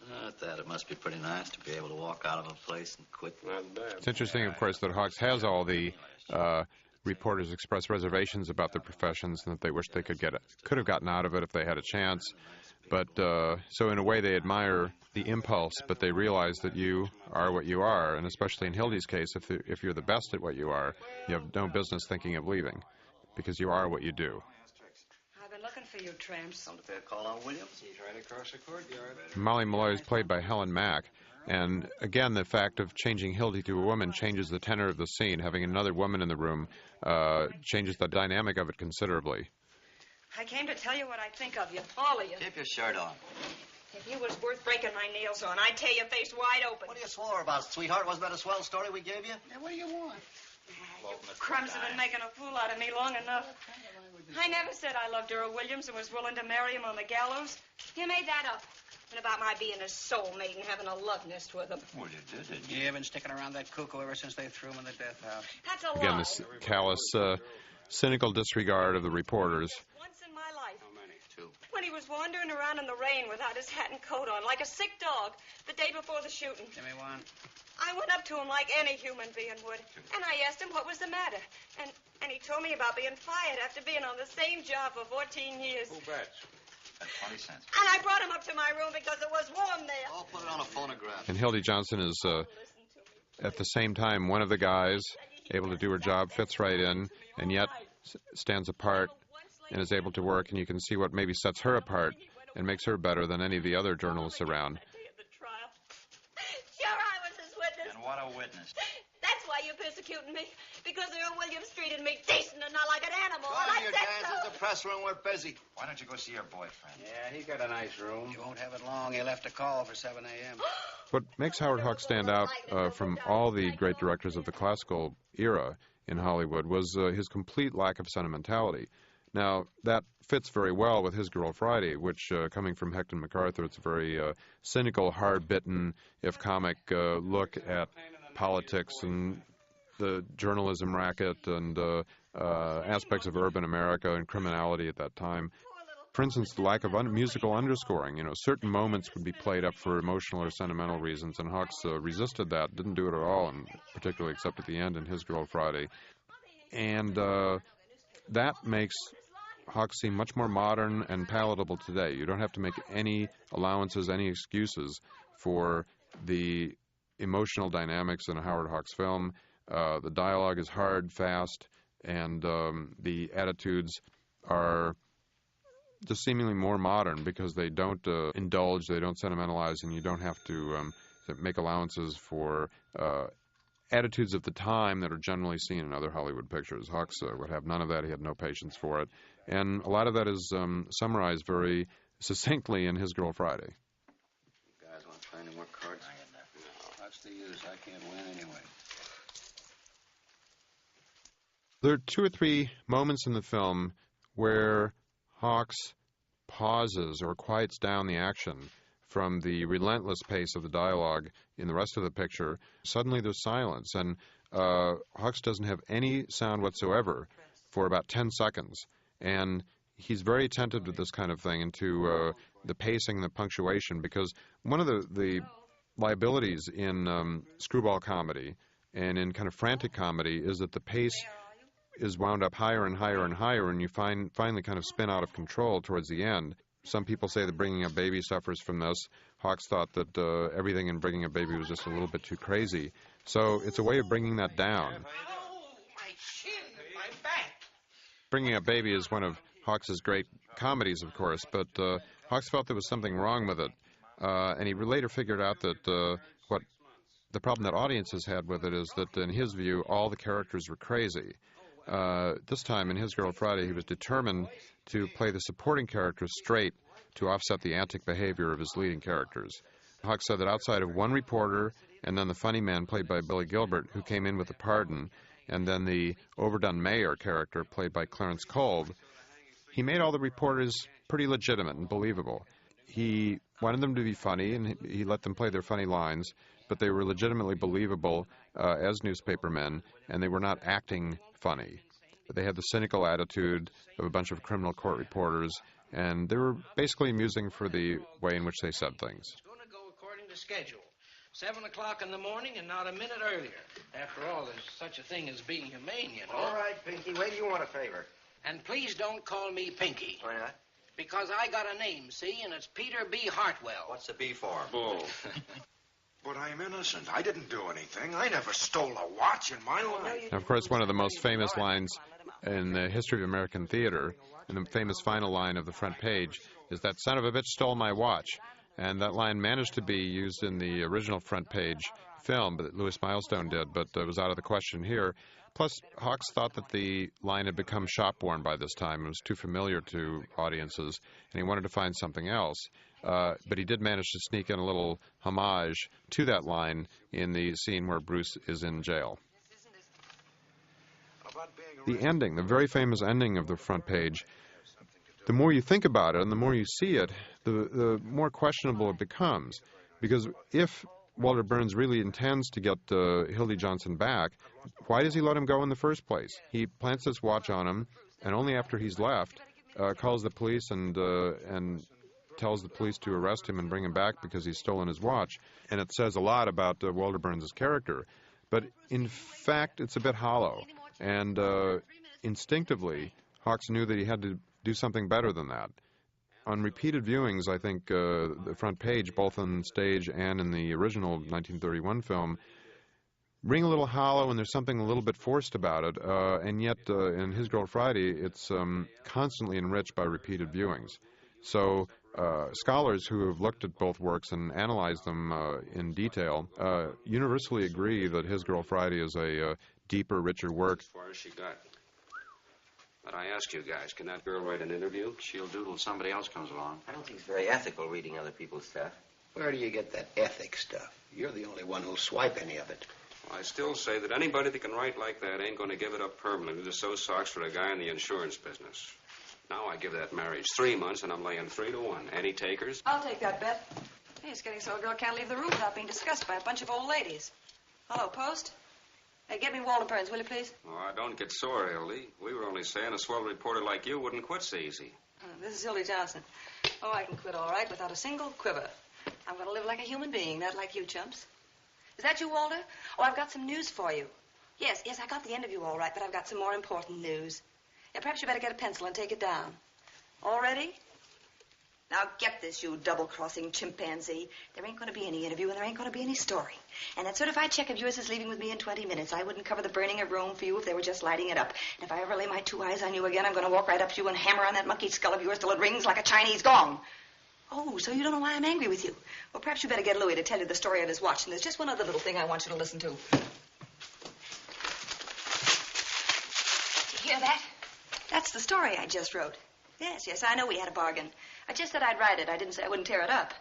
S9: Not that. It must be pretty nice to be able to walk out of a place and quit.
S3: Not bad.
S1: It's interesting, of course, that Hawks has all the reporters express reservations about their professions and that they wish they could have gotten out of it if they had a chance. But so in a way they admire the impulse, but they realize that you are what you are, and especially in Hildy's case, if you're the best at what you are, you have no business thinking of leaving, because you are what you do.
S12: I've been looking for you, tramps.
S9: Come to pay a call on Williams?
S3: He's right across the courtyard.
S1: Molly Malloy is played by Helen Mack, and again, the fact of changing Hildy to a woman changes the tenor of the scene. Having another woman in the room changes the dynamic of it considerably.
S4: I came to tell you what I think of you, all of you.
S9: Keep your shirt on.
S4: If you was worth breaking my nails on, I'd tear your face wide open.
S9: What are you swore about, sweetheart? Wasn't that a swell story we gave you?
S8: Now, what do you want?
S4: Crumbs have been making a fool out of me long enough. I never said I loved Earl Williams and was willing to marry him on the gallows. You made that up. And about my being a soulmate and having a love nest with him.
S2: Well, you did, didn't you?
S8: You've been sticking around that cuckoo ever since they threw him in the death house.
S4: That's a lie.
S1: Again, this callous, cynical disregard of the reporters.
S4: Once in my life.
S3: How many?
S9: 2.
S4: When he was wandering around in the rain without his hat and coat on, like a sick dog, the day before the shooting.
S8: Give me one.
S4: I went up to him like any human being would, and I asked him what was the matter. And he told me about being fired after being on the same job for 14 years.
S3: Who bets?
S2: That's 20 cents.
S4: And I brought him up to my room because it was warm there.
S9: I'll put it on a phonograph.
S1: And Hildy Johnson is, at the same time, one of the guys, able to do her job, fits right in, and yet stands apart and is able to work, and you can see what maybe sets her apart and makes her better than any of the other journalists around.
S4: Sure, I was his witness.
S2: And what a witness.
S4: That's why you're persecuting me. Because Earl Williams treated me decent and not like an animal.
S9: Go
S4: and
S9: on,
S4: I
S9: your
S4: said
S9: dances,
S4: so.
S9: the press room, we're busy.
S2: Why don't you go see your boyfriend?
S8: Yeah, he's got a nice room. You won't have it long. He left a call for 7 a.m.
S1: What makes Howard Hawks stand out from all the great directors of the classical era in Hollywood was his complete lack of sentimentality. Now, that fits very well with His Girl Friday, which, coming from Hector MacArthur, it's a very cynical, hard-bitten, if comic, look at politics and the journalism racket and aspects of urban America and criminality at that time. For instance, the lack of musical underscoring. Certain moments would be played up for emotional or sentimental reasons, and Hawks resisted that, didn't do it at all, and particularly except at the end in His Girl Friday. And that makes Hawks seem much more modern and palatable today. You don't have to make any allowances, any excuses for the emotional dynamics in a Howard Hawks film. The dialogue is hard, fast, and the attitudes are just seemingly more modern because they don't indulge, they don't sentimentalize, and you don't have to make allowances for attitudes of the time that are generally seen in other Hollywood pictures. Hawks would have none of that. He had no patience for it. And a lot of that is summarized very succinctly in His Girl Friday.
S8: You guys want to play any more cards? No, what's the use? I can't win anyway.
S1: There are 2 or 3 moments in the film where Hawks pauses or quiets down the action from the relentless pace of the dialogue in the rest of the picture. Suddenly there's silence, and Hawks doesn't have any sound whatsoever for about 10 seconds. And he's very attentive to this kind of thing and to the pacing, the punctuation, because one of the liabilities in screwball comedy and in kind of frantic comedy is that the pace is wound up higher and higher and higher, and you finally kind of spin out of control towards the end. some people say that Bringing Up Baby suffers from this. Hawks thought that everything in Bringing Up Baby was just a little bit too crazy. So it's a way of bringing that down.
S5: My shin, my back.
S1: Bringing Up Baby is one of Hawks' great comedies, of course, but Hawks felt there was something wrong with it. And he later figured out that what the problem that audiences had with it is that, in his view, all the characters were crazy. This time, in His Girl Friday, he was determined to play the supporting characters straight to offset the antic behavior of his leading characters. Hawks said that outside of one reporter and then the funny man played by Billy Gilbert, who came in with a pardon, and then the overdone mayor character played by Clarence Kolb, he made all the reporters pretty legitimate and believable. He wanted them to be funny, and he let them play their funny lines, but they were legitimately believable as newspapermen, and they were not acting funny. They had the cynical attitude of a bunch of criminal court reporters, and they were basically amusing for the way in which they said things.
S5: It's going to go according to schedule. 7 o'clock in the morning and not a minute earlier. After all, there's such a thing as being humane, you know.
S10: All right, Pinky. Wait till you want a favor.
S5: And please don't call me Pinky.
S10: Why not?
S5: Because I got a name, see, and it's Peter B. Hartwell.
S9: What's the B for?
S6: Bull. But I'm innocent. I didn't do anything. I never stole a watch in my life.
S1: Now, of course, one of the most famous lines in the history of American theater, and the famous final line of the front page, is that son of a bitch stole my watch. And that line managed to be used in the original front page film that Louis Milestone did, but was out of the question here. Plus, Hawks thought that the line had become shop-worn by this time. It was too familiar to audiences, and he wanted to find something else. But he did manage to sneak in a little homage to that line in the scene where Bruce is in jail. The ending, the very famous ending of the front page, the more you think about it and the more you see it, the more questionable it becomes. Because if Walter Burns really intends to get Hildy Johnson back, why does he let him go in the first place? He plants this watch on him, and only after he's left, calls the police and tells the police to arrest him and bring him back because he's stolen his watch. And it says a lot about Walter Burns' character. But in fact, it's a bit hollow. And instinctively, Hawks knew that he had to do something better than that. On repeated viewings, I think the front page, both on stage and in the original 1931 film, ring a little hollow, and there's something a little bit forced about it. And yet, in His Girl Friday, it's constantly enriched by repeated viewings. So scholars who have looked at both works and analyzed them in detail universally agree that His Girl Friday is a deeper, richer work.
S3: As far as she got. But I ask you guys, can that girl write an interview?
S10: She'll do till somebody else comes along.
S9: I don't think it's very ethical reading other people's stuff.
S11: Where do you get that ethics stuff? You're the only one who'll swipe any of it.
S3: Well, I still say that anybody that can write like that ain't going to give it up permanently to sew socks for a guy in the insurance business. Now I give that marriage 3 months, and I'm laying 3-1. Any takers?
S4: I'll take that bet. Hey, it's getting so a girl can't leave the room without being discussed by a bunch of old ladies. Hello, Post. Hey, get me Walter Burns, will you, please?
S3: Oh, don't get sore, Hildy. We were only saying a swell reporter like you wouldn't quit so easy.
S4: This is Hildy Johnson. Oh, I can quit all right without a single quiver. I'm going to live like a human being, not like you chumps. Is that you, Walter? Oh, I've got some news for you. Yes, I got the interview all right, but I've got some more important news. Yeah, perhaps you better get a pencil and take it down. All ready? Now get this, you double-crossing chimpanzee. There ain't going to be any interview, and there ain't going to be any story. And that certified check of yours is leaving with me in 20 minutes. I wouldn't cover the burning of Rome for you if they were just lighting it up. And if I ever lay my 2 eyes on you again, I'm going to walk right up to you and hammer on that monkey skull of yours till it rings like a Chinese gong. Oh, so you don't know why I'm angry with you? Well, perhaps you better get Louis to tell you the story of his watch. And there's just one other little thing I want you to listen to. You hear that? That's the story I just wrote. Yes, I know we had a bargain. I just said I'd write it. I didn't say I wouldn't tear it up.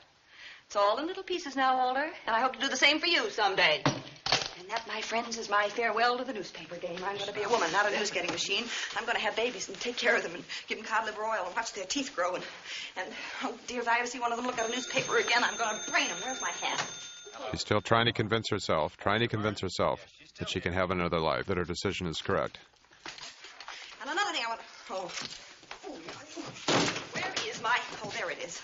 S4: It's all in little pieces now, Walter, and I hope to do the same for you someday. And that, my friends, is my farewell to the newspaper game. I'm going to be a woman, not a news-getting machine. I'm going to have babies and take care of them and give them cod liver oil and watch their teeth grow. And oh, dear, if I ever see one of them look at a newspaper again, I'm going to brain them. There's my hat.
S1: She's still trying to convince herself that she can have another life, that her decision is correct.
S4: And another thing I want to... Where is my... Oh, there it is.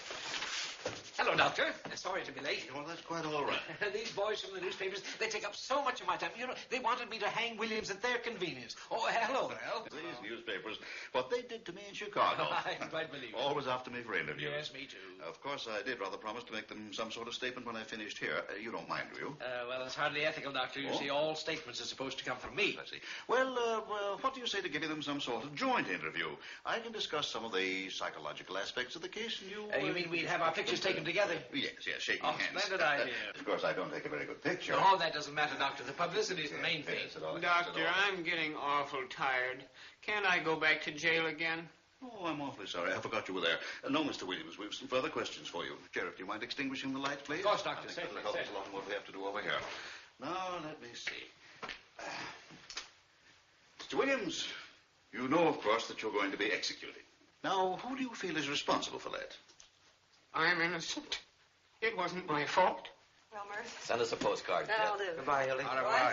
S5: Hello, Hello, Doctor. Sorry to be late.
S9: Well, that's quite all right.
S5: These boys from the newspapers, they take up so much of my time. You know, they wanted me to hang Williams at their convenience. Oh, hello, Al.
S13: These newspapers, what they did to me in Chicago.
S5: I quite believe it.
S13: Always after me for interviews.
S5: Yes, me too.
S13: Of course, I did rather promise to make them some sort of statement when I finished here. You don't mind, do you?
S5: Well, it's hardly ethical, Doctor. You see, all statements are supposed to come from me.
S13: I see. Well, what do you say to giving them some sort of joint interview? I can discuss some of the psychological aspects of the case, and you...
S5: You mean we'd have our pictures taken together?
S13: Yes, shaking
S5: Oh,
S13: hands.
S5: splendid idea.
S13: Of course, I don't take a very good picture.
S5: Oh, that doesn't matter, Doctor. The publicity is the main thing.
S14: Doctor, I'm getting awful tired. Can't I go back to jail again?
S13: Oh, I'm awfully sorry. I forgot you were there. No, Mr. Williams, we've some further questions for you. Sheriff, do you mind extinguishing the lights, please?
S5: Of course, Doctor.
S13: Certainly. Help us along what we have to do over here. Now, let me see. Mr. Williams, you know, of course, that you're going to be executed. Now, who do you feel is responsible for that?
S14: I'm innocent. It wasn't my fault.
S4: Well, Murph.
S9: Send us a postcard.
S4: That'll do.
S10: Goodbye, Hildy.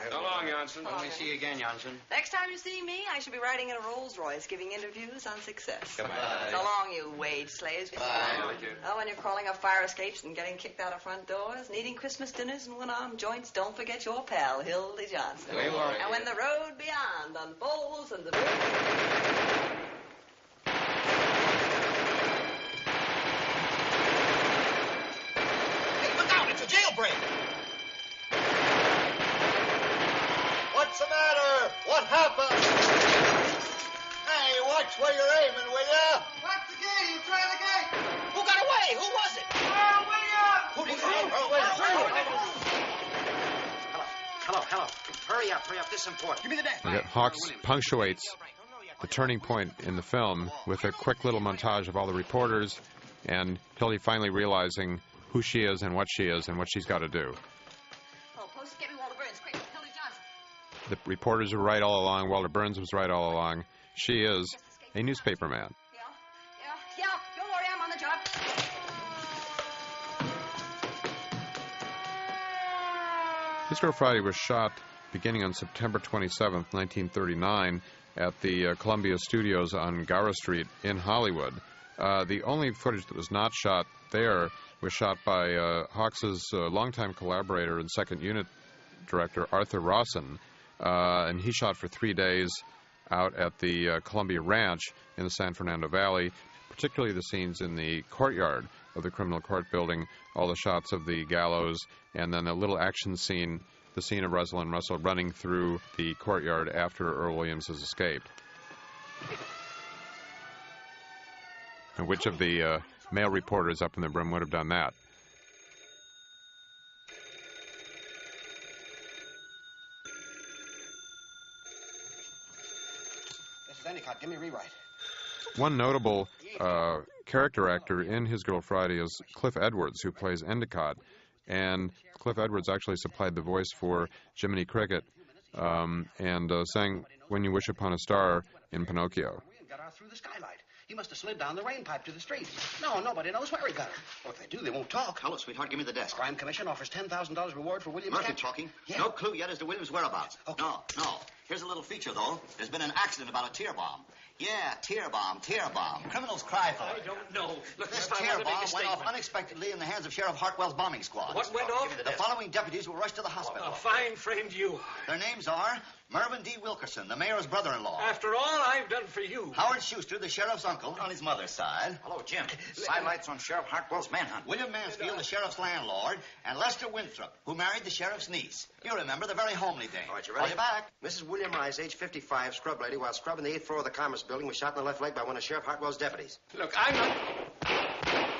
S3: So long, Jansen.
S10: When we see you again, Jansen.
S4: Next time you see me, I shall be riding in a Rolls Royce giving interviews on success.
S9: Goodbye.
S4: So long, you wage slaves.
S9: Bye.
S4: Oh, when you're crawling up fire escapes and getting kicked out of front doors, needing Christmas dinners and one-arm joints, don't forget your pal, Hildy Johnson.
S9: We won't.
S4: And when the road beyond unfolds and the...
S9: Jailbreak! What's the matter? What happened? Hey, watch where you're aiming, will ya?
S15: Lock the gate! You try the gate!
S9: Who got away? Who was it?
S15: William!
S9: Who do you think?
S10: Hello. Hurry up. This is important. Give me the desk.
S1: We get Hawks punctuates the turning point in the film with a quick little montage of all the reporters and Hildy finally realizing who she is and what she's got to do.
S4: Oh, Post, get me Walter Burns, quick. Hildy Johnson.
S1: The reporters were right all along. Walter Burns was right all along. She is a newspaper man.
S4: Yeah. Don't worry, I'm on the job.
S1: His Girl Friday was shot beginning on September 27th, 1939, at the Columbia Studios on Gower Street in Hollywood. The only footage that was not shot there was shot by Hawks's longtime collaborator and second unit director, Arthur Rawson, and he shot for 3 days out at the Columbia Ranch in the San Fernando Valley, particularly the scenes in the courtyard of the criminal court building, all the shots of the gallows, and then a little action scene, the scene of Rosalind Russell running through the courtyard after Earl Williams has escaped. And which of the male reporters up in the brim would have done that?
S10: This is Endicott. Give me a rewrite.
S1: One notable character actor in His Girl Friday is Cliff Edwards, who plays Endicott. And Cliff Edwards actually supplied the voice for Jiminy Cricket and sang When You Wish Upon a Star in Pinocchio.
S11: Got out through the skylight. He must have slid down the rain pipe to the street. No, nobody knows where he got her. Well, if they do, they won't talk.
S9: Hello, sweetheart. Give me the desk.
S11: Crime Commission offers $10,000 reward for Williams'
S9: Murphy
S11: capture.
S9: talking.
S11: Yeah.
S9: No clue yet as to Williams' whereabouts.
S11: Okay.
S9: No. Here's a little feature, though. There's been an accident about a tear bomb. Yeah, tear bomb. Criminals cry for it.
S5: I don't know. Look,
S9: This
S5: Murph, I
S9: tear
S5: want to make
S9: bomb
S5: a
S9: went off
S5: statement.
S9: unexpectedly in the hands of Sheriff Hartwell's bombing squad.
S5: What went off?
S9: The following deputies will rush to the hospital.
S5: A fine friend you are.
S9: Their names are Mervyn D. Wilkerson, the mayor's brother-in-law.
S5: After all I've done for you.
S9: Howard Schuster, the sheriff's uncle, on his mother's side.
S2: Hello, Jim. Sidelights on Sheriff Hartwell's manhunt.
S9: William Mansfield, the sheriff's landlord, and Lester Winthrop, who married the sheriff's niece. You remember, the very homely dame.
S2: All right, you
S9: Call
S2: ready?
S9: you back.
S10: Mrs. William Rice, age 55, scrub lady, while scrubbing the 8th floor of the Commerce Building, was shot in the left leg by one of Sheriff Hartwell's deputies.
S5: Look, I'm not...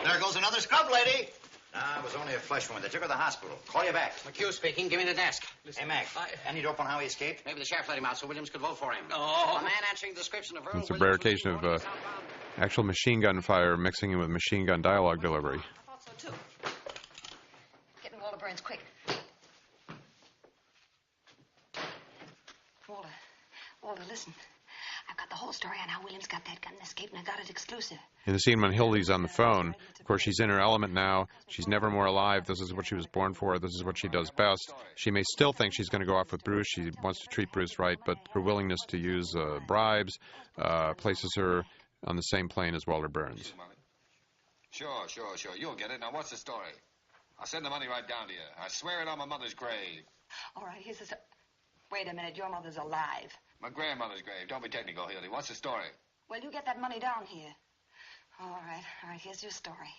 S9: There goes another scrub lady.
S2: Nah, it was only a flesh wound. They took her to the hospital. Call you back.
S10: McHugh speaking. Give me the desk.
S2: Hey, Mac. Any dope on how he escaped?
S10: Maybe the sheriff let him out so Williams could vote for him.
S5: Oh.
S10: A man answering the description of Earl
S1: It's a
S10: Williams
S1: rare
S10: was
S1: occasion of
S10: reported southbound.
S1: actual machine gun fire mixing in with machine gun dialogue delivery.
S4: I thought so, too. Get me Walter Burns, quick. Walter, listen. I've got the whole story on how Williams got that gun and escaped, and I got it exclusive.
S1: In the scene when Hildy's on the phone, of course, she's in her element now. She's never more alive. This is what she was born for. This is what she does best. She may still think she's going to go off with Bruce. She wants to treat Bruce right, but her willingness to use bribes places her on the same plane as Walter Burns.
S3: Sure. You'll get it. Now, what's the story? I'll send the money right down to you. I swear it on my mother's grave.
S4: All right, here's the... Wait a minute, your mother's alive.
S3: My grandmother's grave. Don't be technical, Hildy. What's the story?
S4: Well, you get that money down here. All right, here's your story.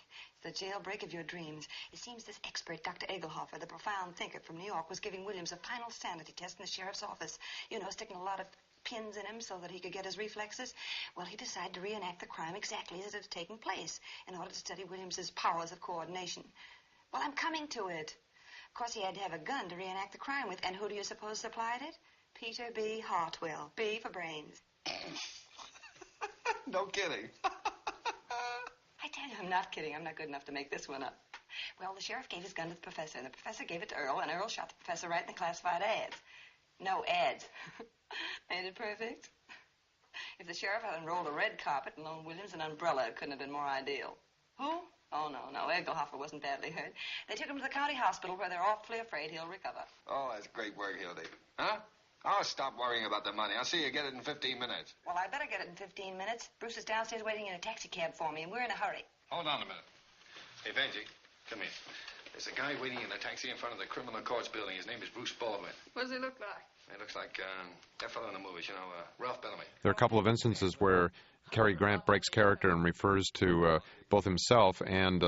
S4: It's the jailbreak of your dreams. It seems this expert, Dr. Egelhofer, the profound thinker from New York, was giving Williams a final sanity test in the sheriff's office. You know, sticking a lot of pins in him so that he could get his reflexes. Well, he decided to reenact the crime exactly as it had taken place in order to study Williams's powers of coordination. Well, I'm coming to it. Of course, he had to have a gun to reenact the crime with, and who do you suppose supplied it? Peter B. Hartwell. B for brains.
S3: No kidding.
S4: I tell you, I'm not kidding. I'm not good enough to make this one up. Well, the sheriff gave his gun to the professor, and the professor gave it to Earl, and Earl shot the professor right in the classified ads. No ads. Ain't it perfect? If the sheriff had unrolled a red carpet and loaned Williams an umbrella, it couldn't have been more ideal. Who? Oh, no. Egelhofer wasn't badly hurt. They took him to the county hospital where they're awfully afraid he'll recover.
S3: Oh, that's great work, Hildy. Huh? I'll stop worrying about the money. I'll see you get it in 15 minutes.
S4: Well, I better get it in 15 minutes. Bruce is downstairs waiting in a taxi cab for me, and we're in a hurry.
S3: Hold on a minute. Hey, Benji, come here. There's a guy waiting in a taxi in front of the criminal courts building. His name is Bruce Baldwin.
S14: What does he look like?
S3: He looks like that fellow in the movies, you know, Ralph Bellamy.
S1: There are a couple of instances where Cary Grant breaks character and refers to both himself and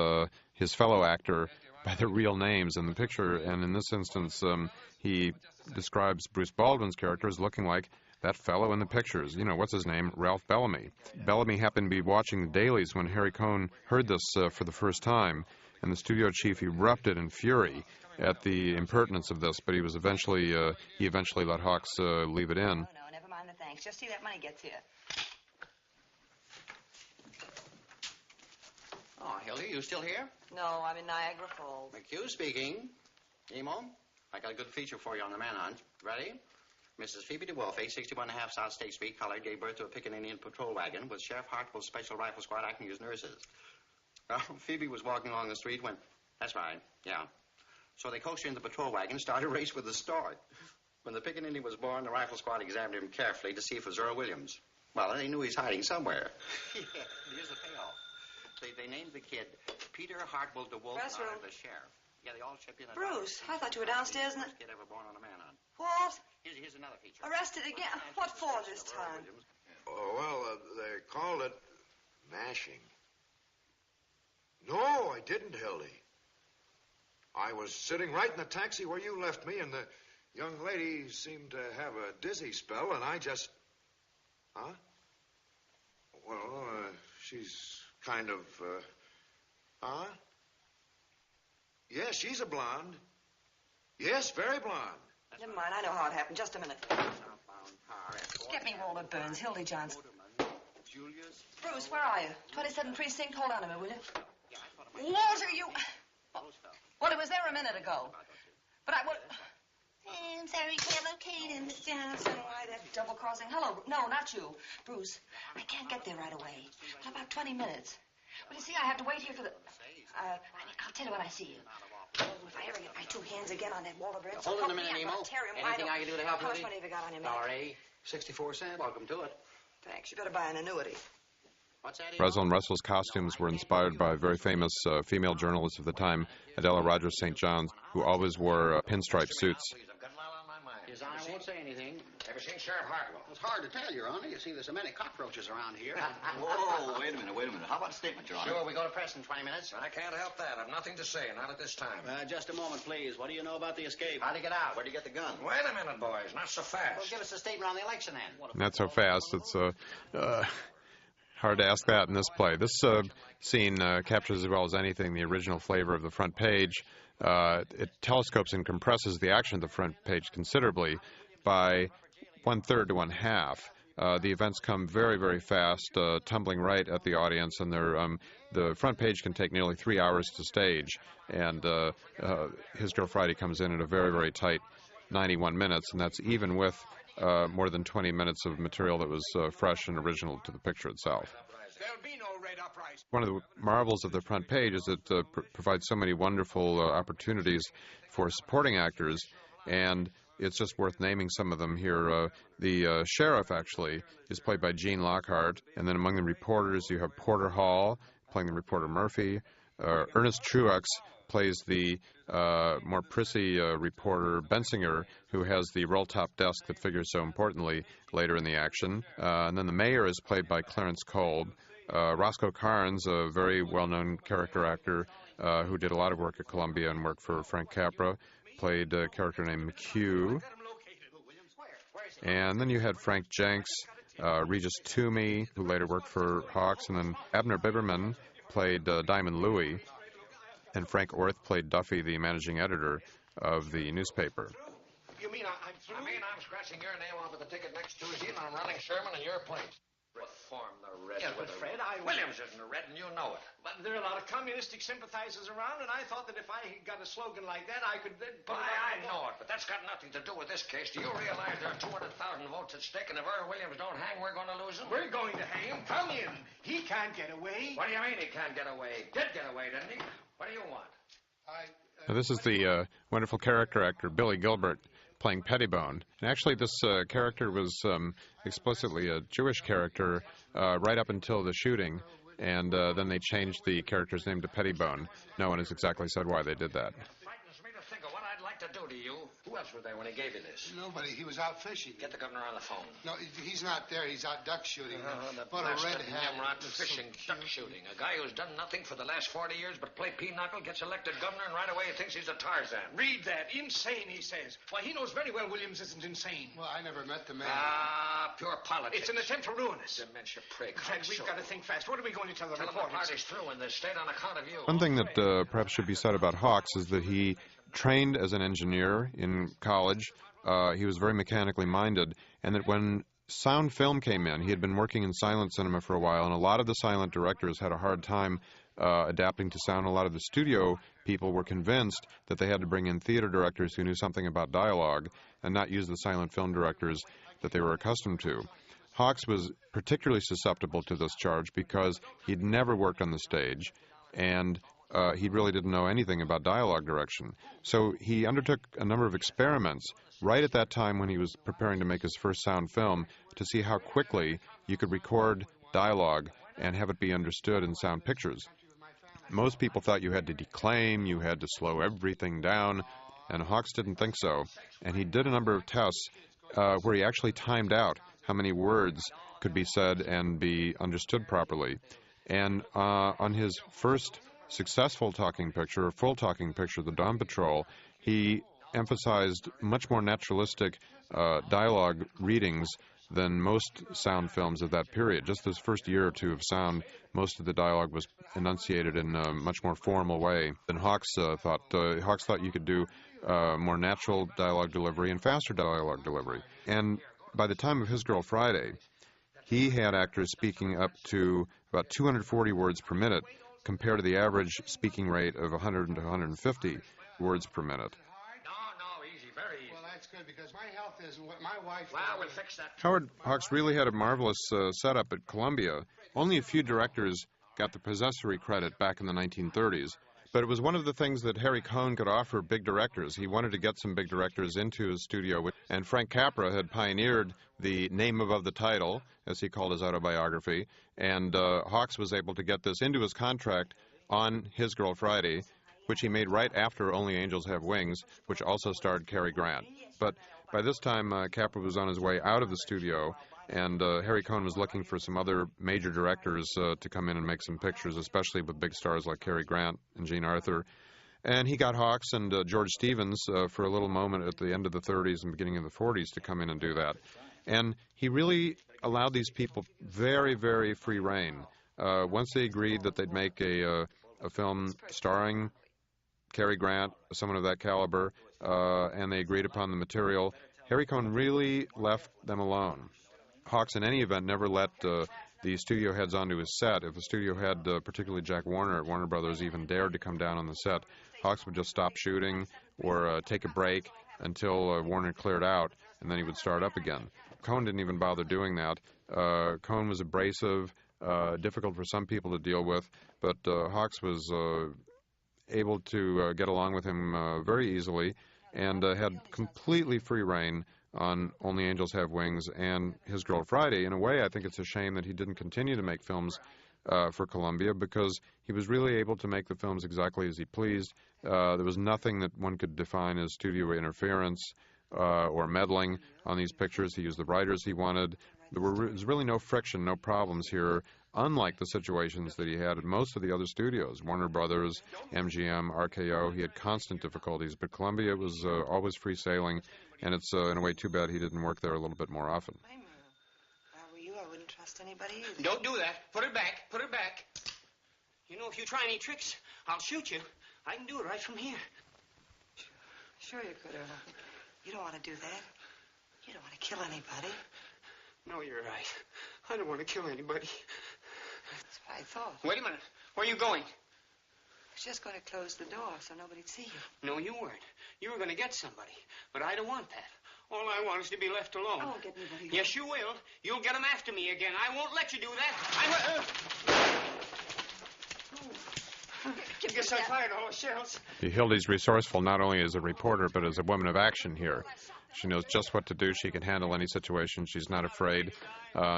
S1: his fellow actor by their real names in the picture. And in this instance, he describes Bruce Baldwin's character as looking like that fellow in the pictures. You know, what's his name? Ralph Bellamy. Bellamy happened to be watching the dailies when Harry Cohn heard this for the first time, and the studio chief erupted in fury at the impertinence of this, but he eventually let Hawks leave it in.
S4: No, never mind the thanks. Just see that money gets here.
S10: Oh, Hildy, you still here?
S4: No, I'm in Niagara Falls.
S10: McHugh speaking. Emo, I got a good feature for you on the manhunt. Ready? Mrs. Phoebe DeWolf, 861.5 South State Street, Collard, gave birth to a Picket Indian patrol wagon with Sheriff Hartwell's Special Rifle Squad acting as nurses. Phoebe was walking along the street when... That's right, yeah. So they coaxed her in the patrol wagon and started a race with the start. When the Picket Indian was born, the rifle squad examined him carefully to see if it was Earl Williams. Well, they knew he's hiding somewhere. Yeah, here's the payoff. They named the kid Peter Hartwell DeWolf after the sheriff. Yeah, they all chipped in.
S4: Bruce, I thought you were downstairs in the...
S10: First kid ever born on a manhunt.
S4: What?
S10: Here's another feature.
S4: Arrested again? What for this time?
S6: Oh, well, they called it mashing. No, I didn't, Hildy. I was sitting right in the taxi where you left me, and the young lady seemed to have a dizzy spell, and I just... Huh? Well, she's kind of, huh? Yes, she's a blonde. Yes, very blonde.
S4: Never mind, I know how it happened. Just a minute. Get me Walter Burns, Hildy Johnson. Bruce, where are you? 27 Precinct? Hold on a minute, will you? Walter, you... Well, it was there a minute ago. But I'm sorry, can't locate him, Miss Johnson. Why, that double crossing? Hello. No, not you. Bruce, I can't get there right away. What about 20 minutes? Well, you see, I have to wait here for the... I'll tell you when I see you. Oh, if I ever get my two hands again on that Walter Burns...
S10: Hold on a minute, Nemo. Anything I can do to help you?
S4: How much money have you got on your man?
S10: Sorry, 64 cents. Welcome to it.
S4: Thanks. You better buy an annuity.
S10: What's that?
S1: Rosalind Russell's costumes were inspired by very famous female journalists of the time, Adela Rogers St. John, who always wore pinstripe suits.
S10: His Honor won't say anything.
S11: Ever seen Sheriff Hartwell? It's hard to tell, Your Honor. You see, there's so many cockroaches around here.
S13: Whoa, wait a minute. How about a statement, Your Honor?
S10: Sure, we go to press in 20 minutes.
S11: I can't help that. I've nothing to say, not at this time.
S10: Just a moment, please. What do you know about the escape?
S11: How'd he get out?
S10: Where'd he get the gun?
S11: Wait a minute, boys. Not so fast.
S10: Well, give us a statement on the election, then.
S1: Not so fast. It's hard to ask that in this play. This scene captures as well as anything the original flavor of the front page. It telescopes and compresses the action of the front page considerably by 1/3 to 1/2. The events come very, very fast, tumbling right at the audience, and the front page can take nearly 3 hours to stage. And His Girl Friday comes in at a very, very tight 91 minutes, and that's even with more than 20 minutes of material that was fresh and original to the picture itself.
S11: There'll be no red uprising.
S1: One of the marvels of the front page is it provides so many wonderful opportunities for supporting actors, and it's just worth naming some of them here. The sheriff, actually, is played by Gene Lockhart, and then among the reporters you have Porter Hall, playing the reporter Murphy. Ernest Truex plays the more prissy reporter Bensinger, who has the roll-top desk that figures so importantly later in the action. And then the mayor is played by Clarence Kolb. Roscoe Carnes, a very well-known character actor who did a lot of work at Columbia and worked for Frank Capra, played a character named McHugh. And then you had Frank Jenks, Regis Toomey, who later worked for Hawks, and then Abner Biberman played Diamond Louie, and Frank Orth played Duffy, the managing editor of the newspaper.
S5: You mean I'm through? I mean I'm scratching your name off of the ticket next Tuesday, and I'm running Sherman in your place.
S2: Reform the Reds.
S5: Yeah, but Fred,
S2: Williams isn't a Red, and you know it.
S5: But there are a lot of communistic sympathizers around, and I thought that if I got a slogan like that, I could then put
S2: I know it, but that's got nothing to do with this case. Do you realize there are 200,000 votes at stake, and if Earl Williams don't hang, we're going to lose him?
S5: We're going to hang him. Come in. He can't get away.
S2: What do you mean he can't get away? Did get away, didn't he? What do you want?
S1: Now, this is the wonderful character actor Billy Gilbert playing Pettibone. And actually, this character was explicitly a Jewish character right up until the shooting, and then they changed the character's name to Pettibone. No one has exactly said why they did that.
S2: Frightens me to think of what I'd like to do to you. Who else was there when he gave you this?
S11: Nobody. He was out fishing.
S2: Get the governor on the phone.
S11: No, he's not there. He's out duck shooting.
S2: The
S11: What a red
S2: blasted
S11: hat.
S2: Nimrod fishing, duck shooting. A guy who's done nothing for the last 40 years but play pinochle gets elected governor, and right away he thinks he's a Tarzan.
S5: Read that. Insane, he says. Why, he knows very well Williams isn't insane.
S11: Well, I never met the man.
S2: Pure politics.
S5: It's an attempt to ruin us.
S2: Dementia prig.
S5: Fred, we've got to think fast. What are we going to tell the
S2: Tell him the
S5: reporters?
S2: party's through in this state on account of you.
S1: One thing that perhaps should be said about Hawks is that he trained as an engineer in college. He was very mechanically minded, and that when sound film came in, he had been working in silent cinema for a while, and a lot of the silent directors had a hard time adapting to sound. A lot of the studio people were convinced that they had to bring in theater directors who knew something about dialogue and not use the silent film directors that they were accustomed to. Hawks was particularly susceptible to this charge because he'd never worked on the stage, and he really didn't know anything about dialogue direction. So he undertook a number of experiments right at that time when he was preparing to make his first sound film to see how quickly you could record dialogue and have it be understood in sound pictures. Most people thought you had to declaim, you had to slow everything down, and Hawks didn't think so. And he did a number of tests where he actually timed out how many words could be said and be understood properly. And on his first successful talking picture, or full talking picture, The Dawn Patrol, he emphasized much more naturalistic dialogue readings than most sound films of that period. Just this first year or two of sound, most of the dialogue was enunciated in a much more formal way than Hawks thought. Hawks thought you could do more natural dialogue delivery and faster dialogue delivery. And by the time of His Girl Friday, he had actors speaking up to about 240 words per minute compared to the average speaking rate of 100 to 150 words per minute.
S11: Good, because my health isn't what my wife...
S2: Well, we'll fix that.
S1: Howard Hawks really had a marvelous setup at Columbia. Only a few directors got the possessory credit back in the 1930s. But it was one of the things that Harry Cohn could offer big directors. He wanted to get some big directors into his studio. And Frank Capra had pioneered the name above the title, as he called his autobiography. And Hawks was able to get this into his contract on His Girl Friday, which he made right after Only Angels Have Wings, which also starred Cary Grant. But by this time, Capra was on his way out of the studio, and Harry Cohn was looking for some other major directors to come in and make some pictures, especially with big stars like Cary Grant and Jean Arthur. And he got Hawks and George Stevens for a little moment at the end of the 30s and beginning of the 40s to come in and do that. And he really allowed these people very, very free rein. Once they agreed that they'd make a film starring Cary Grant, someone of that caliber, and they agreed upon the material, Harry Cohn really left them alone. Hawks, in any event, never let the studio heads onto his set. If a studio head, particularly Jack Warner at Warner Brothers, even dared to come down on the set, Hawks would just stop shooting or take a break until Warner cleared out, and then he would start up again. Cohn didn't even bother doing that. Cohn was abrasive, difficult for some people to deal with, but Hawks was able to get along with him very easily and had completely free rein on Only Angels Have Wings and His Girl Friday. In a way, I think it's a shame that he didn't continue to make films for Columbia because he was really able to make the films exactly as he pleased. There was nothing that one could define as studio interference or meddling on these pictures. He used the writers he wanted. There was really no friction, no problems here, unlike the situations that he had at most of the other studios, Warner Brothers, MGM, RKO. He had constant difficulties, but Columbia was always free sailing, and it's in a way too bad he didn't work there a little bit more often.
S4: If I were you, I wouldn't trust anybody either.
S14: Don't do that. Put it back. Put it back. You know, if you try any tricks, I'll shoot you. I can do it right from here.
S4: Sure you could, Earl. You don't want to do that. You don't want to kill anybody.
S14: No, you're right. I don't want to kill anybody.
S4: That's what I thought.
S14: Wait a minute. Where are you going?
S4: I was just going to close the door so nobody'd see you.
S14: No, you weren't. You were going to get somebody. But I don't want that. All I want is to be left alone.
S4: I won't get anybody.
S14: Yes, you will. You'll get them after me again. I won't let you do that. I guess I fired all the shells.
S1: Hildy's resourceful not only as a reporter, but as a woman of action here. She knows just what to do. She can handle any situation. She's not afraid.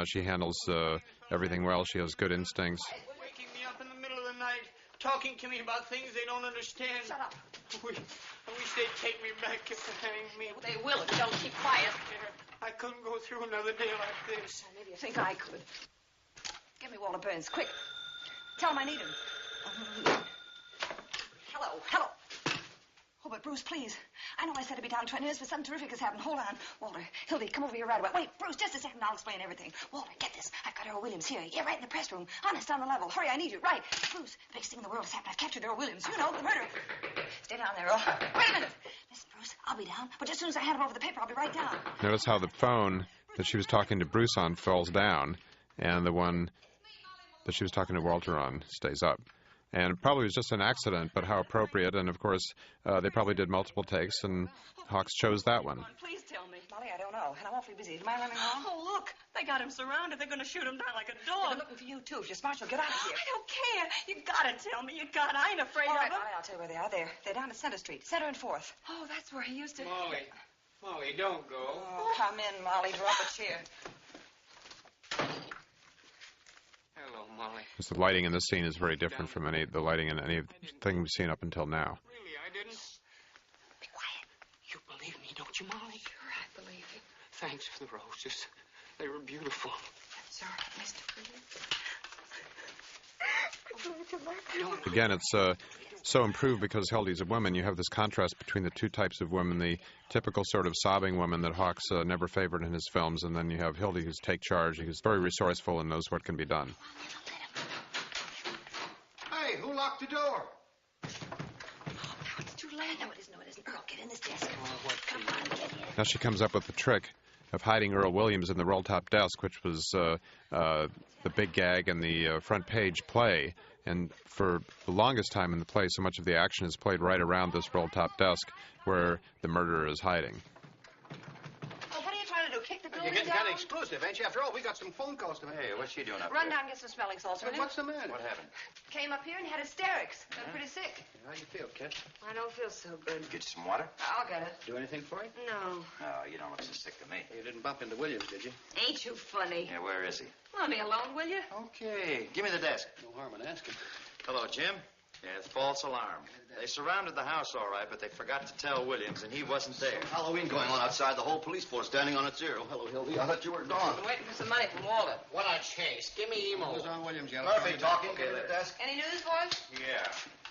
S1: She handles everything well. She has good instincts.
S14: Waking me up in the middle of the night, talking to me about things they don't understand.
S4: Shut up.
S14: I wish they'd take me back if they hang me.
S4: They will if you don't keep quiet.
S14: I couldn't go through another day like this.
S4: Maybe you think I could. Give me Walter Burns, quick. Tell him I need him. Hello, hello. Oh, but Bruce, please. I know I said to be down 20 minutes, but something terrific has happened. Hold on. Walter, Hildy, come over here right away. Wait, Bruce, just a second. I'll explain everything. Walter, get this. I've got Earl Williams here. Yeah, right in the press room. Honest, on the level. Hurry, I need you. Right. Bruce, the biggest thing in the world has happened. I've captured Earl Williams. You know, the murderer. Stay down there, Earl. Wait a minute. Listen, Bruce, I'll be down. But just as soon as I hand him over the paper, I'll be right down.
S1: Notice how the phone that she was talking to Bruce on falls down, and the one that she was talking to Walter on stays up. And it probably was just an accident, but how appropriate. And, of course, they probably did multiple takes, and Hawks chose that one.
S4: Please tell me. Molly, I don't know. And I'm awfully busy. Am I running home?
S16: Oh, look. They got him surrounded. They're going to shoot him down like a dog.
S4: They're looking for you, too. If you're smart, you'll get out of here.
S16: I don't care. You got to tell me. You got to. I ain't afraid
S4: All right,
S16: of them.
S4: Molly, I'll tell you where they are. They're down at Center Street. Center and 4th.
S16: Oh, that's where he used to...
S14: Molly, don't go.
S4: Oh, come in, Molly. Draw up a chair.
S14: Hello, Molly.
S1: Because the lighting in this scene is very different from the lighting in anything we've seen up until now.
S14: Really, I didn't.
S4: Be quiet.
S14: You believe me, don't you, Molly?
S4: Sure, I believe you.
S14: Thanks for the roses. They were beautiful.
S4: That's all right, Mr. Freeman.
S1: Again, it's so improved because Hildy's a woman. You have this contrast between the two types of women, the typical sort of sobbing woman that Hawks never favored in his films, and then you have Hildy who's take charge, who's very resourceful and knows what can be done.
S11: Hey, who locked the door?
S4: It's too late. No, it isn't. No, it isn't. Earl, get in this desk. Come on, get in.
S1: Now she comes up with the trick of hiding Earl Williams in the roll-top desk, which was the big gag in the front page play. And for the longest time in the play, so much of the action is played right around this roll-top desk where the murderer is hiding.
S4: Oh, what are you trying to do? Kick the building
S11: You're getting
S4: down?
S11: kind of exclusive, ain't you? After all, we got some phone calls to make.
S2: Hey, what's she doing up
S4: Run
S2: there?
S4: down and get some smelling salts, will you?
S11: What's the matter?
S2: What happened?
S4: Came up here and had hysterics. They're pretty sick.
S11: How you feel, kid?
S4: I don't feel so good.
S2: Get you some water?
S4: I'll get it.
S11: Do anything for you?
S4: No.
S2: Oh, you don't look so sick to me.
S11: You didn't bump into Williams, did you?
S4: Ain't you funny?
S2: Yeah, where is he?
S4: Let me alone, will you?
S2: Okay, give me the desk.
S11: No harm in asking.
S2: Hello, Jim. Yeah, it's false alarm. They surrounded the house all right, but they forgot to tell Williams, and he wasn't there.
S9: Halloween going on outside, the whole police force standing on its ear. Oh, hello, Hildy. I thought you were gone.
S4: I'm waiting for some money from Walter.
S14: What a chase. Give me emo.
S11: Who's on Williams, yellow?
S9: Murphy talking. Get at the desk.
S4: Any news, boys?
S3: Yeah.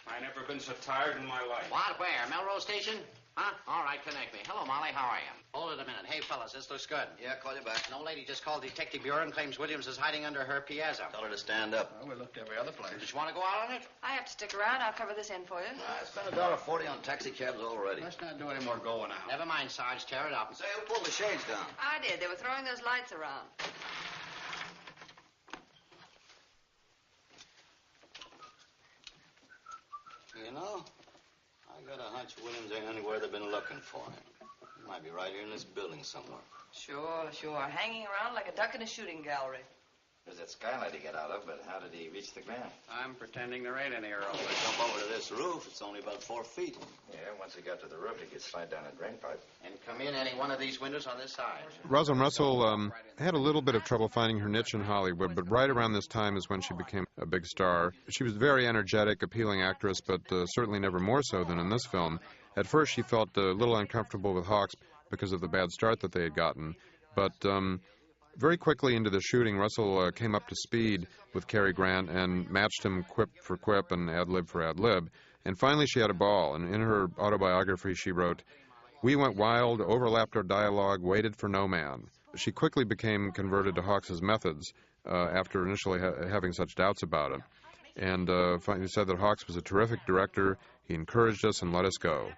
S3: I never been so tired in my life.
S10: What? Where? Melrose Station? Huh? All right, connect me. Hello, Molly. How are you? Hold it a minute. Hey, fellas, this looks good.
S9: Yeah, call you back.
S10: No lady just called Detective Bureau and claims Williams is hiding under her piazza.
S9: Tell her to stand up.
S11: Well, we looked every other place.
S10: Did you want to go out on it?
S4: I have to stick around. I'll cover this end for you.
S9: I spent $1.40 on taxi cabs already.
S11: Let's not do any more going out.
S10: Never mind, Sarge. Tear it up.
S9: Say, who pulled the shades down?
S4: I did. They were throwing those lights around.
S9: You know, I got a hunch Williams ain't anywhere they've been looking for him. He might be right here in this building somewhere.
S4: Sure. Hanging around like a duck in a shooting gallery.
S2: There's that skylight he got out of, but how did he reach the ground?
S11: I'm pretending there ain't any Earl.
S9: Jump over to this roof. It's only about 4 feet.
S2: Yeah, once he got to the roof, he could slide down a drain pipe.
S10: And come in any one of these windows on this side.
S1: Rosalind Russell had a little bit of trouble finding her niche in Hollywood, but right around this time is when she became a big star. She was a very energetic, appealing actress, but certainly never more so than in this film. At first, she felt a little uncomfortable with Hawks because of the bad start that they had gotten, but very quickly into the shooting, Russell came up to speed with Cary Grant and matched him quip for quip and ad-lib for ad-lib. And finally, she had a ball, and in her autobiography, she wrote, "We went wild, overlapped our dialogue, waited for no man." She quickly became converted to Hawks's methods after initially having such doubts about it, and finally said that Hawks was a terrific director. He encouraged us and let us go.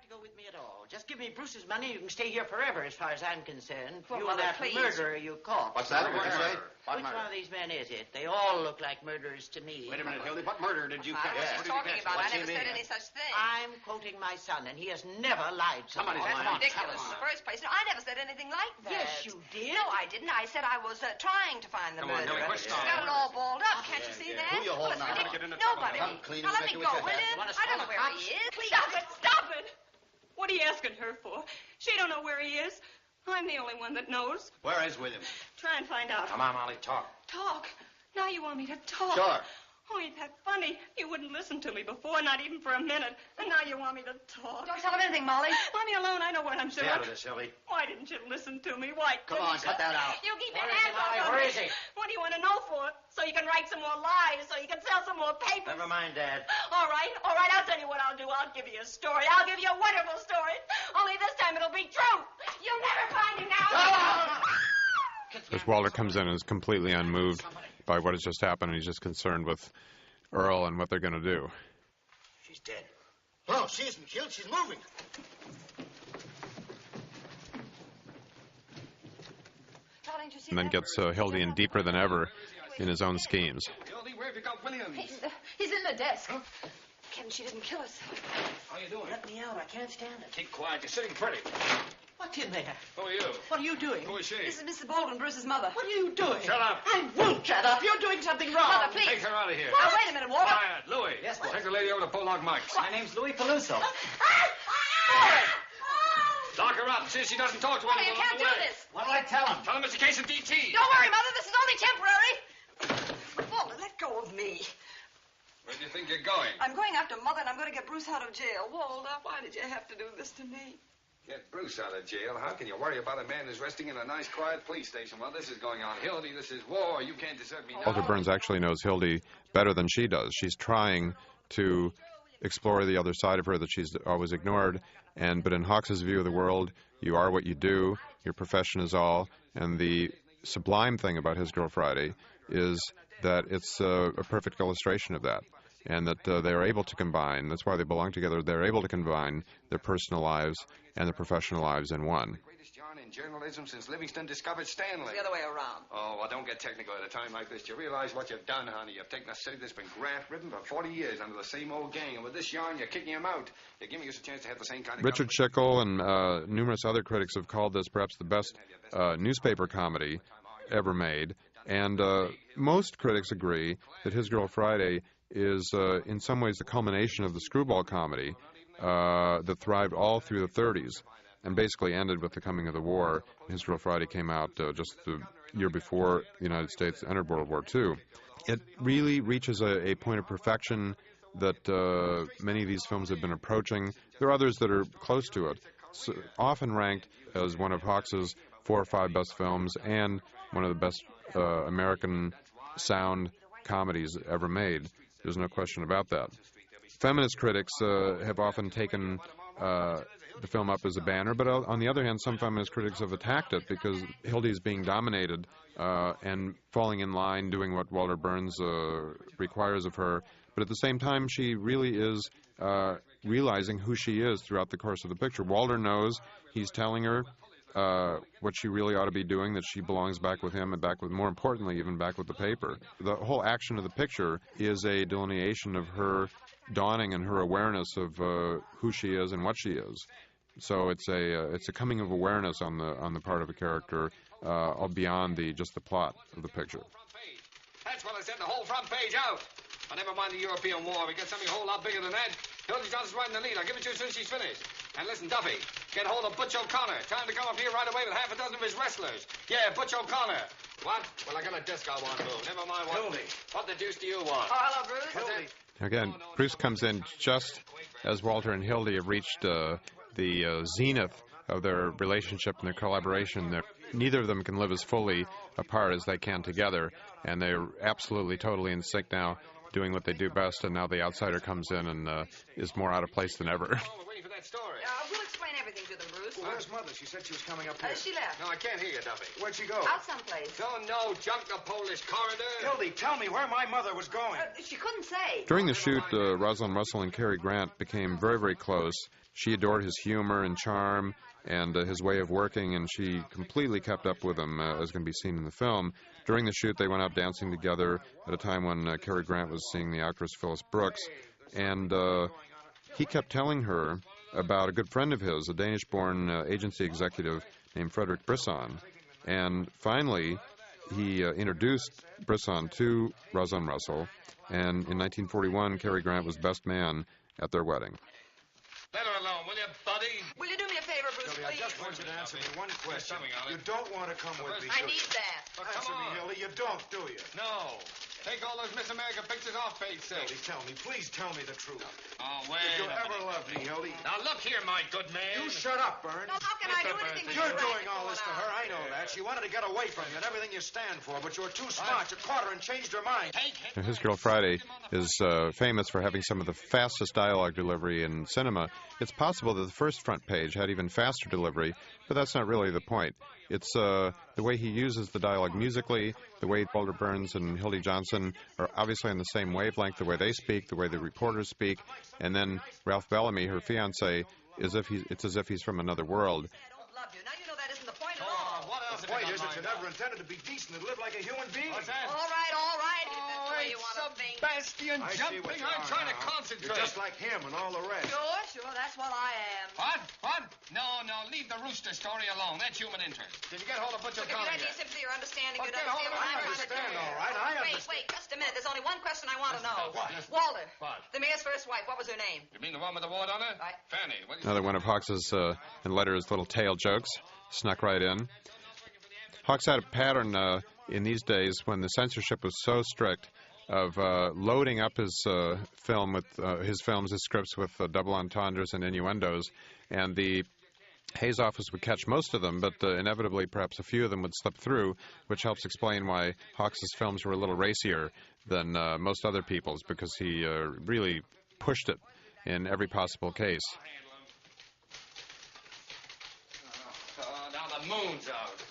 S11: Just give me Bruce's money. You can stay here forever, as far as I'm concerned.
S4: Well,
S11: you and
S4: Mother,
S11: that
S4: please.
S11: murderer you caught.
S9: What's that? What did you say?
S11: Which one of these men is it? They all look like murderers to me.
S8: Wait a minute, Hildy. What murder did you
S4: I
S8: catch?
S4: was just talking about. I never said any such thing.
S11: I'm quoting my son, and he has never lied to me.
S4: That's ridiculous. In the first place, no, I never said anything like that.
S11: Yes, you did.
S4: No, I didn't. I said I was trying to find the murderer.
S8: Millie,
S4: Got it all balled up. Can't you see that?
S9: Who you holding
S4: Well,
S9: on?
S4: it's ridiculous. Nobody.
S9: Come clean
S4: Now let me
S9: exactly
S4: go,
S9: what you
S4: will
S9: have.
S4: you? I don't know where he is. Please.
S16: Stop it. What are you asking her for? She don't know where he is. I'm the only one that knows.
S8: Where is William?
S16: Try and find out.
S8: Come on, Molly, talk.
S16: Talk? Now you want me to talk?
S8: Sure.
S16: Oh, ain't that funny? You wouldn't listen to me before, not even for a minute. And now you want me to talk.
S4: Don't tell him anything, Molly.
S16: Let me alone. I know what I'm
S8: Stay
S16: doing.
S8: out of this, Hildy.
S16: Why didn't you listen to me? Why
S8: Come on, cut that out.
S16: You keep your
S11: Where is he,
S16: hands
S11: Molly?
S16: off
S11: Where
S16: me.
S11: is he?
S16: What do you want to know for? So you can write some more lies, so you can sell some more papers.
S11: Never mind, Dad.
S16: All right, I'll tell you what I'll do. I'll give you a story. I'll give you a wonderful story. Only this time it'll be true. You'll never find him now.
S1: As Walter comes in and is completely unmoved by what has just happened, and he's just concerned with Earl and what they're going to do.
S11: She's dead.
S9: No, she isn't killed. She's moving.
S1: And then gets Hildy in deeper than ever in his own schemes.
S3: Hildy, where have you got William?
S16: He's in the desk. Ken, she didn't kill us.
S3: How you doing?
S11: Let me out. I can't stand it.
S3: Keep quiet. You're sitting pretty.
S11: What's in there?
S3: Who are you?
S11: What are you doing?
S3: Who is she?
S4: This is Mrs. Baldwin, Bruce's mother.
S11: What are you doing?
S3: Shut up.
S11: I won't shut up. You're doing something wrong.
S4: Mother, please.
S3: Take her out of here.
S4: Now, wait a minute, Walter.
S3: Quiet. Louis.
S11: Yes, boss.
S3: Take the lady over to Pollock Mike's.
S11: My name's Louis Peluso.
S3: Lock her up. See if she doesn't talk to
S4: Walter,
S3: anyone
S4: you can't
S3: on the
S4: do
S3: way.
S4: this.
S11: What'll I tell him?
S3: Tell him it's a case of DT.
S4: Don't worry, Mother. This is only temporary. Walter, let go of me.
S3: Where do you think you're going?
S4: I'm going after Mother, and I'm going to get Bruce out of jail. Walter, why did you have to do this to me?
S3: Get Bruce out of jail? How can you worry about a man who's resting in a nice, quiet police station while this is going on? Hildy, this is war. You can't desert me now.
S1: Walter Burns actually knows Hildy better than she does. She's trying to explore the other side of her that she's always ignored. But in Hawks's view of the world, you are what you do. Your profession is all. And the sublime thing about His Girl Friday is that it's a perfect illustration of that. And that they are able to combine, that's why they belong together, they're able to combine their personal lives and their professional lives in one.
S3: Greatest yarn in journalism since Livingston discovered Stanley.
S4: It's the other way around.
S3: Oh, well, don't get technical at a time like this. Do you realize what you've done, honey? You've taken a city that's been graft-ridden for 40 years under the same old gang, and with this yarn, you're kicking them out. You're giving us a chance to have the same kind of...
S1: Richard Schickel and numerous other critics have called this perhaps the best newspaper comedy ever made. And most critics agree that His Girl Friday is in some ways the culmination of the screwball comedy that thrived all through the 30s and basically ended with the coming of the war. His Girl Friday came out just the year before the United States entered World War II. It really reaches a point of perfection that many of these films have been approaching. There are others that are close to it. So, often ranked as one of Hawks's 4 or 5 best films and one of the best American sound comedies ever made. There's no question about that. Feminist critics have often taken the film up as a banner, but on the other hand, some feminist critics have attacked it because Hildy is being dominated and falling in line, doing what Walter Burns requires of her. But at the same time, she really is realizing who she is throughout the course of the picture. Walter knows. He's telling her what she really ought to be doing, that she belongs back with him and back with, more importantly, even back with the paper. The whole action of the picture is a delineation of her dawning and her awareness of who she is and what she is. So it's a coming of awareness on the part of a character beyond just the plot of the picture.
S3: That's what I said, the whole front page out. But never mind the European war. We get something a whole lot bigger than that. Hildy Johnson's right in the lead. I'll give it to you as soon as she's finished. And listen, Duffy, get hold of Butch O'Connor. Tell him to come up here right away with half a dozen of his wrestlers. Yeah, Butch O'Connor. What? Well, I got a desk I want to move. Never mind what.
S6: Hildy.
S3: What the deuce do you want?
S16: Oh, hello, Bruce.
S6: Hildy.
S1: Again, Bruce comes in just as Walter and Hildy have reached the zenith of their relationship and their collaboration. Neither of them can live as fully apart as they can together, and they're absolutely, totally in sync now, doing what they do best, and now the outsider comes in and is more out of place than ever.
S16: We'll explain everything to them, Bruce.
S6: Well, where's Mother? She said she was coming up here.
S16: She left.
S3: No, I can't hear you, Duffy.
S6: Where'd she go?
S16: Out someplace.
S3: Don't know. Junk the Polish corridor.
S6: Hildy, tell me where my mother was going.
S16: She couldn't say.
S1: During the shoot, Rosalind Russell and Cary Grant became very, very close. She adored his humor and charm and his way of working, and she completely kept up with him, as can be seen in the film. During the shoot, they went out dancing together at a time when Cary Grant was seeing the actress Phyllis Brooks, and he kept telling her about a good friend of his, a Danish-born agency executive named Frederick Brisson. And finally, he introduced Brisson to Rosalind Russell, and in 1941, Cary Grant was best man at their wedding.
S3: Let her alone, will you, buddy?
S16: Will you do me a favor, Bruce,
S6: Hildy,
S16: please?
S6: I just want you to answer me one question. You don't want to come with me,
S16: I
S6: do you?
S16: need that.
S6: Answer me, Hildy. You don't, do you?
S3: No. Take all those Miss America pictures off page 6.
S6: Hildy, tell me. Please tell me the truth.
S3: Oh, wait
S6: If you
S3: a
S6: ever
S3: minute.
S6: loved me, Hildy.
S3: Now, look here, my good man.
S6: You shut up, Burns.
S16: No, how can I do anything with
S6: You're
S16: your
S6: doing
S16: racket
S6: all this to
S16: going
S6: her.
S16: on?
S6: I know that. She wanted to get away from you and everything you stand for, but you were too smart. You caught her and changed her mind.
S1: Now, His Girl Friday is famous for having some of the fastest dialogue delivery in cinema. It's possible that the first front page had even faster delivery, but that's not really the point. It's the way he uses the dialogue musically, the way Walter Burns and Hildy Johnson are obviously on the same wavelength, the way they speak, the way the reporters speak, and then Ralph Bellamy, her fiancé, it's as if he's from another world.
S16: Love you. Now you know that isn't the point at all.
S3: What else
S6: The point is that you never intended to be decent and live like a human being.
S3: What's that?
S16: All right, all right. If that's the way you want to think.
S3: Sebastian
S6: I see
S3: jumping.
S6: what you
S3: I'm
S6: are
S3: trying to
S6: now.
S3: concentrate.
S6: You're just like him and all the rest.
S16: Sure, that's what I am.
S3: What? No, leave the rooster story alone. That's human interest. Did you get hold of Butch
S16: Look, if you
S3: O'Connor
S16: had any
S3: yet?
S16: sympathy or understanding,
S3: Well,
S16: you'd
S3: get hold
S16: understand
S3: of
S16: what
S3: it.
S16: I'm trying to
S6: understand,
S16: do.
S6: all right. I understand.
S16: Wait, just a minute. There's only one question I want to know.
S3: What?
S16: Walter.
S3: What?
S16: The mayor's first wife. What was her name?
S3: You mean the one with the wart on her?
S16: Right.
S3: Fanny. What
S1: Another one of Hawks's and Letter's little tail jokes snuck right in. Hawks had a pattern in these days when the censorship was so strict of loading up his films, his scripts with double entendres and innuendos, and the Hayes office would catch most of them, but inevitably perhaps a few of them would slip through, which helps explain why Hawks's films were a little racier than most other people's, because he really pushed it in every possible case.
S3: Now the moon's out.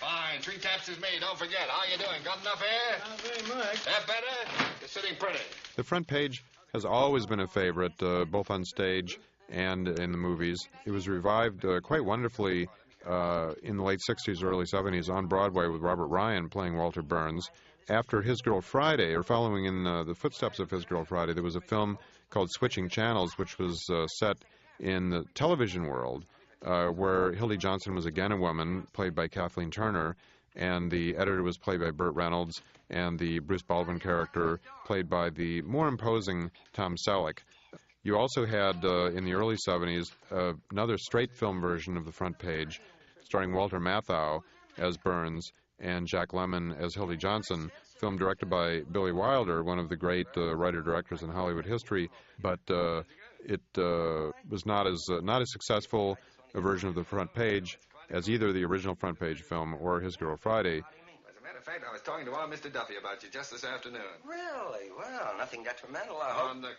S3: Fine. 3 taps is made. Don't forget. How you doing? Got enough air?
S11: Not very much.
S3: That better? You're sitting pretty.
S1: The front page has always been a favorite, both on stage and in the movies. It was revived quite wonderfully in the late 60s, early 70s on Broadway with Robert Ryan playing Walter Burns. After His Girl Friday, or following in the footsteps of His Girl Friday, there was a film called Switching Channels, which was set in the television world, where Hildy Johnson was again a woman, played by Kathleen Turner, and the editor was played by Burt Reynolds, and the Bruce Baldwin character played by the more imposing Tom Selleck. You also had, in the early 70s, another straight film version of the front page, starring Walter Matthau as Burns and Jack Lemmon as Hildy Johnson, film directed by Billy Wilder, one of the great writer-directors in Hollywood history, but it was not as successful a version of the front page as either the original front page film or His Girl Friday.
S3: As a matter of fact, I was talking to our Mr. Duffy about you just this afternoon.
S9: Really? Well, nothing detrimental, I hope.
S3: On the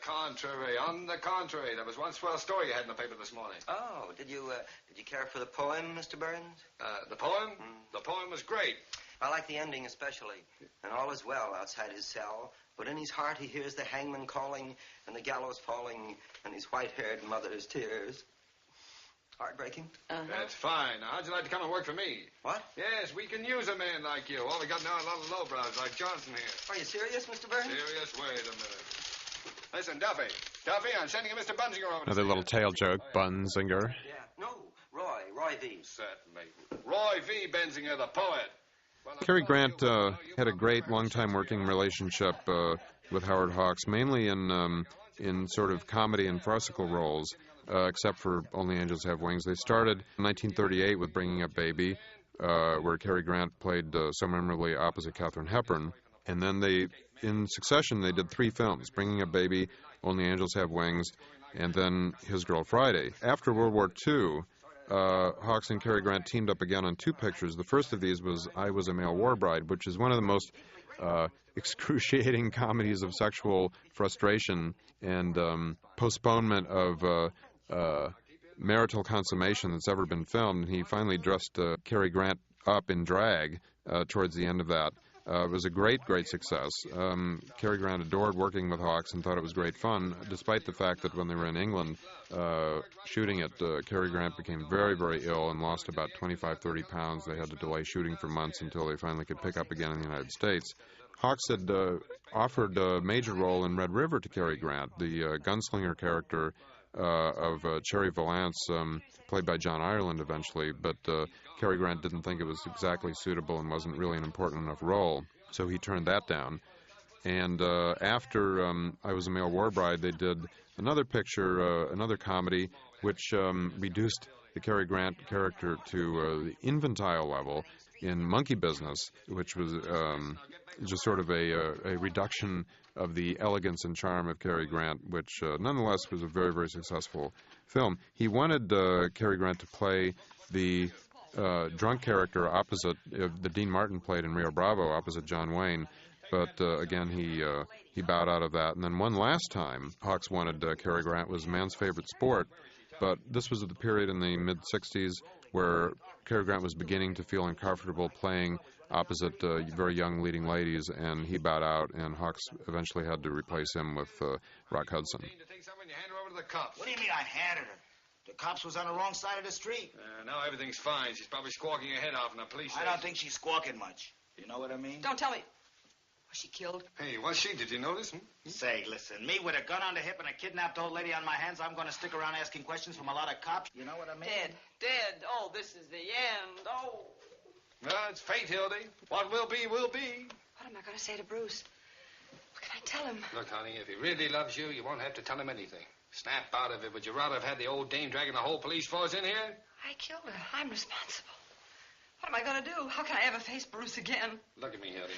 S3: contrary. There was one swell story you had in the paper this morning.
S9: Oh, did you care for the poem, Mr. Burns?
S3: The poem? The poem was great.
S9: I like the ending especially. And all is well outside his cell, but in his heart he hears the hangman calling and the gallows falling and his white-haired mother's tears. Heartbreaking.
S3: That's fine. Now, how'd you like to come and work for me?
S9: What?
S3: Yes, we can use a man like you. All we got now are a lot of lowbrows like Johnson here.
S9: Are you serious, Mr. Burns?
S3: Serious? Wait a minute. Listen, Duffy, I'm sending you Mr. Bunzinger over to
S1: Another
S3: see
S1: little tail joke, Bunzinger.
S9: Yeah. No, Roy V.
S3: Certainly. Roy V. Benzinger, the poet.
S1: Cary Grant had a great long-time working relationship with Howard Hawks, mainly in sort of comedy and farcical roles, except for Only Angels Have Wings. They started in 1938 with Bringing Up Baby, where Cary Grant played so memorably opposite Katharine Hepburn. And then in succession, they did 3 films, Bringing Up Baby, Only Angels Have Wings, and then His Girl Friday. After World War II, Hawks and Cary Grant teamed up again on 2 pictures. The first of these was I Was a Male War Bride, which is one of the most excruciating comedies of sexual frustration and postponement of marital consummation that's ever been filmed. He finally dressed Cary Grant up in drag towards the end of that. It was a great success. Cary Grant adored working with Hawks and thought it was great fun, despite the fact that when they were in England shooting it, Cary Grant became very, very ill and lost about 25-30 pounds. They had to delay shooting for months until they finally could pick up again in the United States. Hawks had offered a major role in Red River to Cary Grant, the gunslinger character of Cherry Valance, played by John Ireland eventually, but Cary Grant didn't think it was exactly suitable and wasn't really an important enough role, so he turned that down. And after I Was a Male War Bride, they did another picture, another comedy, which reduced the Cary Grant character to the infantile level in Monkey Business, which was just sort of a reduction of the elegance and charm of Cary Grant, which nonetheless was a very, very successful film. He wanted Cary Grant to play the drunk character opposite that Dean Martin played in Rio Bravo, opposite John Wayne, but again he bowed out of that. And then one last time Hawks wanted Cary Grant was Man's Favorite Sport, but this was at the period in the mid-'60s where Cary Grant was beginning to feel uncomfortable playing opposite very young leading ladies, and he bowed out, and Hawks eventually had to replace him with Rock Hudson.
S6: What do you mean I handed her? The cops was on the wrong side of the street.
S3: Now everything's fine. She's probably squawking her head off in the police
S6: I
S3: station.
S6: don't think she's squawking much. You know what I mean?
S4: Don't tell me. Was she killed?
S3: Hey, was she? Did you notice?
S6: Say, listen, me with a gun on the hip and a kidnapped old lady on my hands, I'm going to stick around asking questions from a lot of cops. You know what I mean?
S4: Dead. Oh, this is the end. Oh.
S3: Well, it's fate, Hildy. What will be, will be.
S4: What am I going to say to Bruce? What can I tell him?
S3: Look, honey, if he really loves you, you won't have to tell him anything. Snap out of it. Would you rather have had the old dame dragging the whole police force in here?
S4: I killed her. I'm responsible. What am I going to do? How can I ever face Bruce again?
S3: Look at me, Hildy.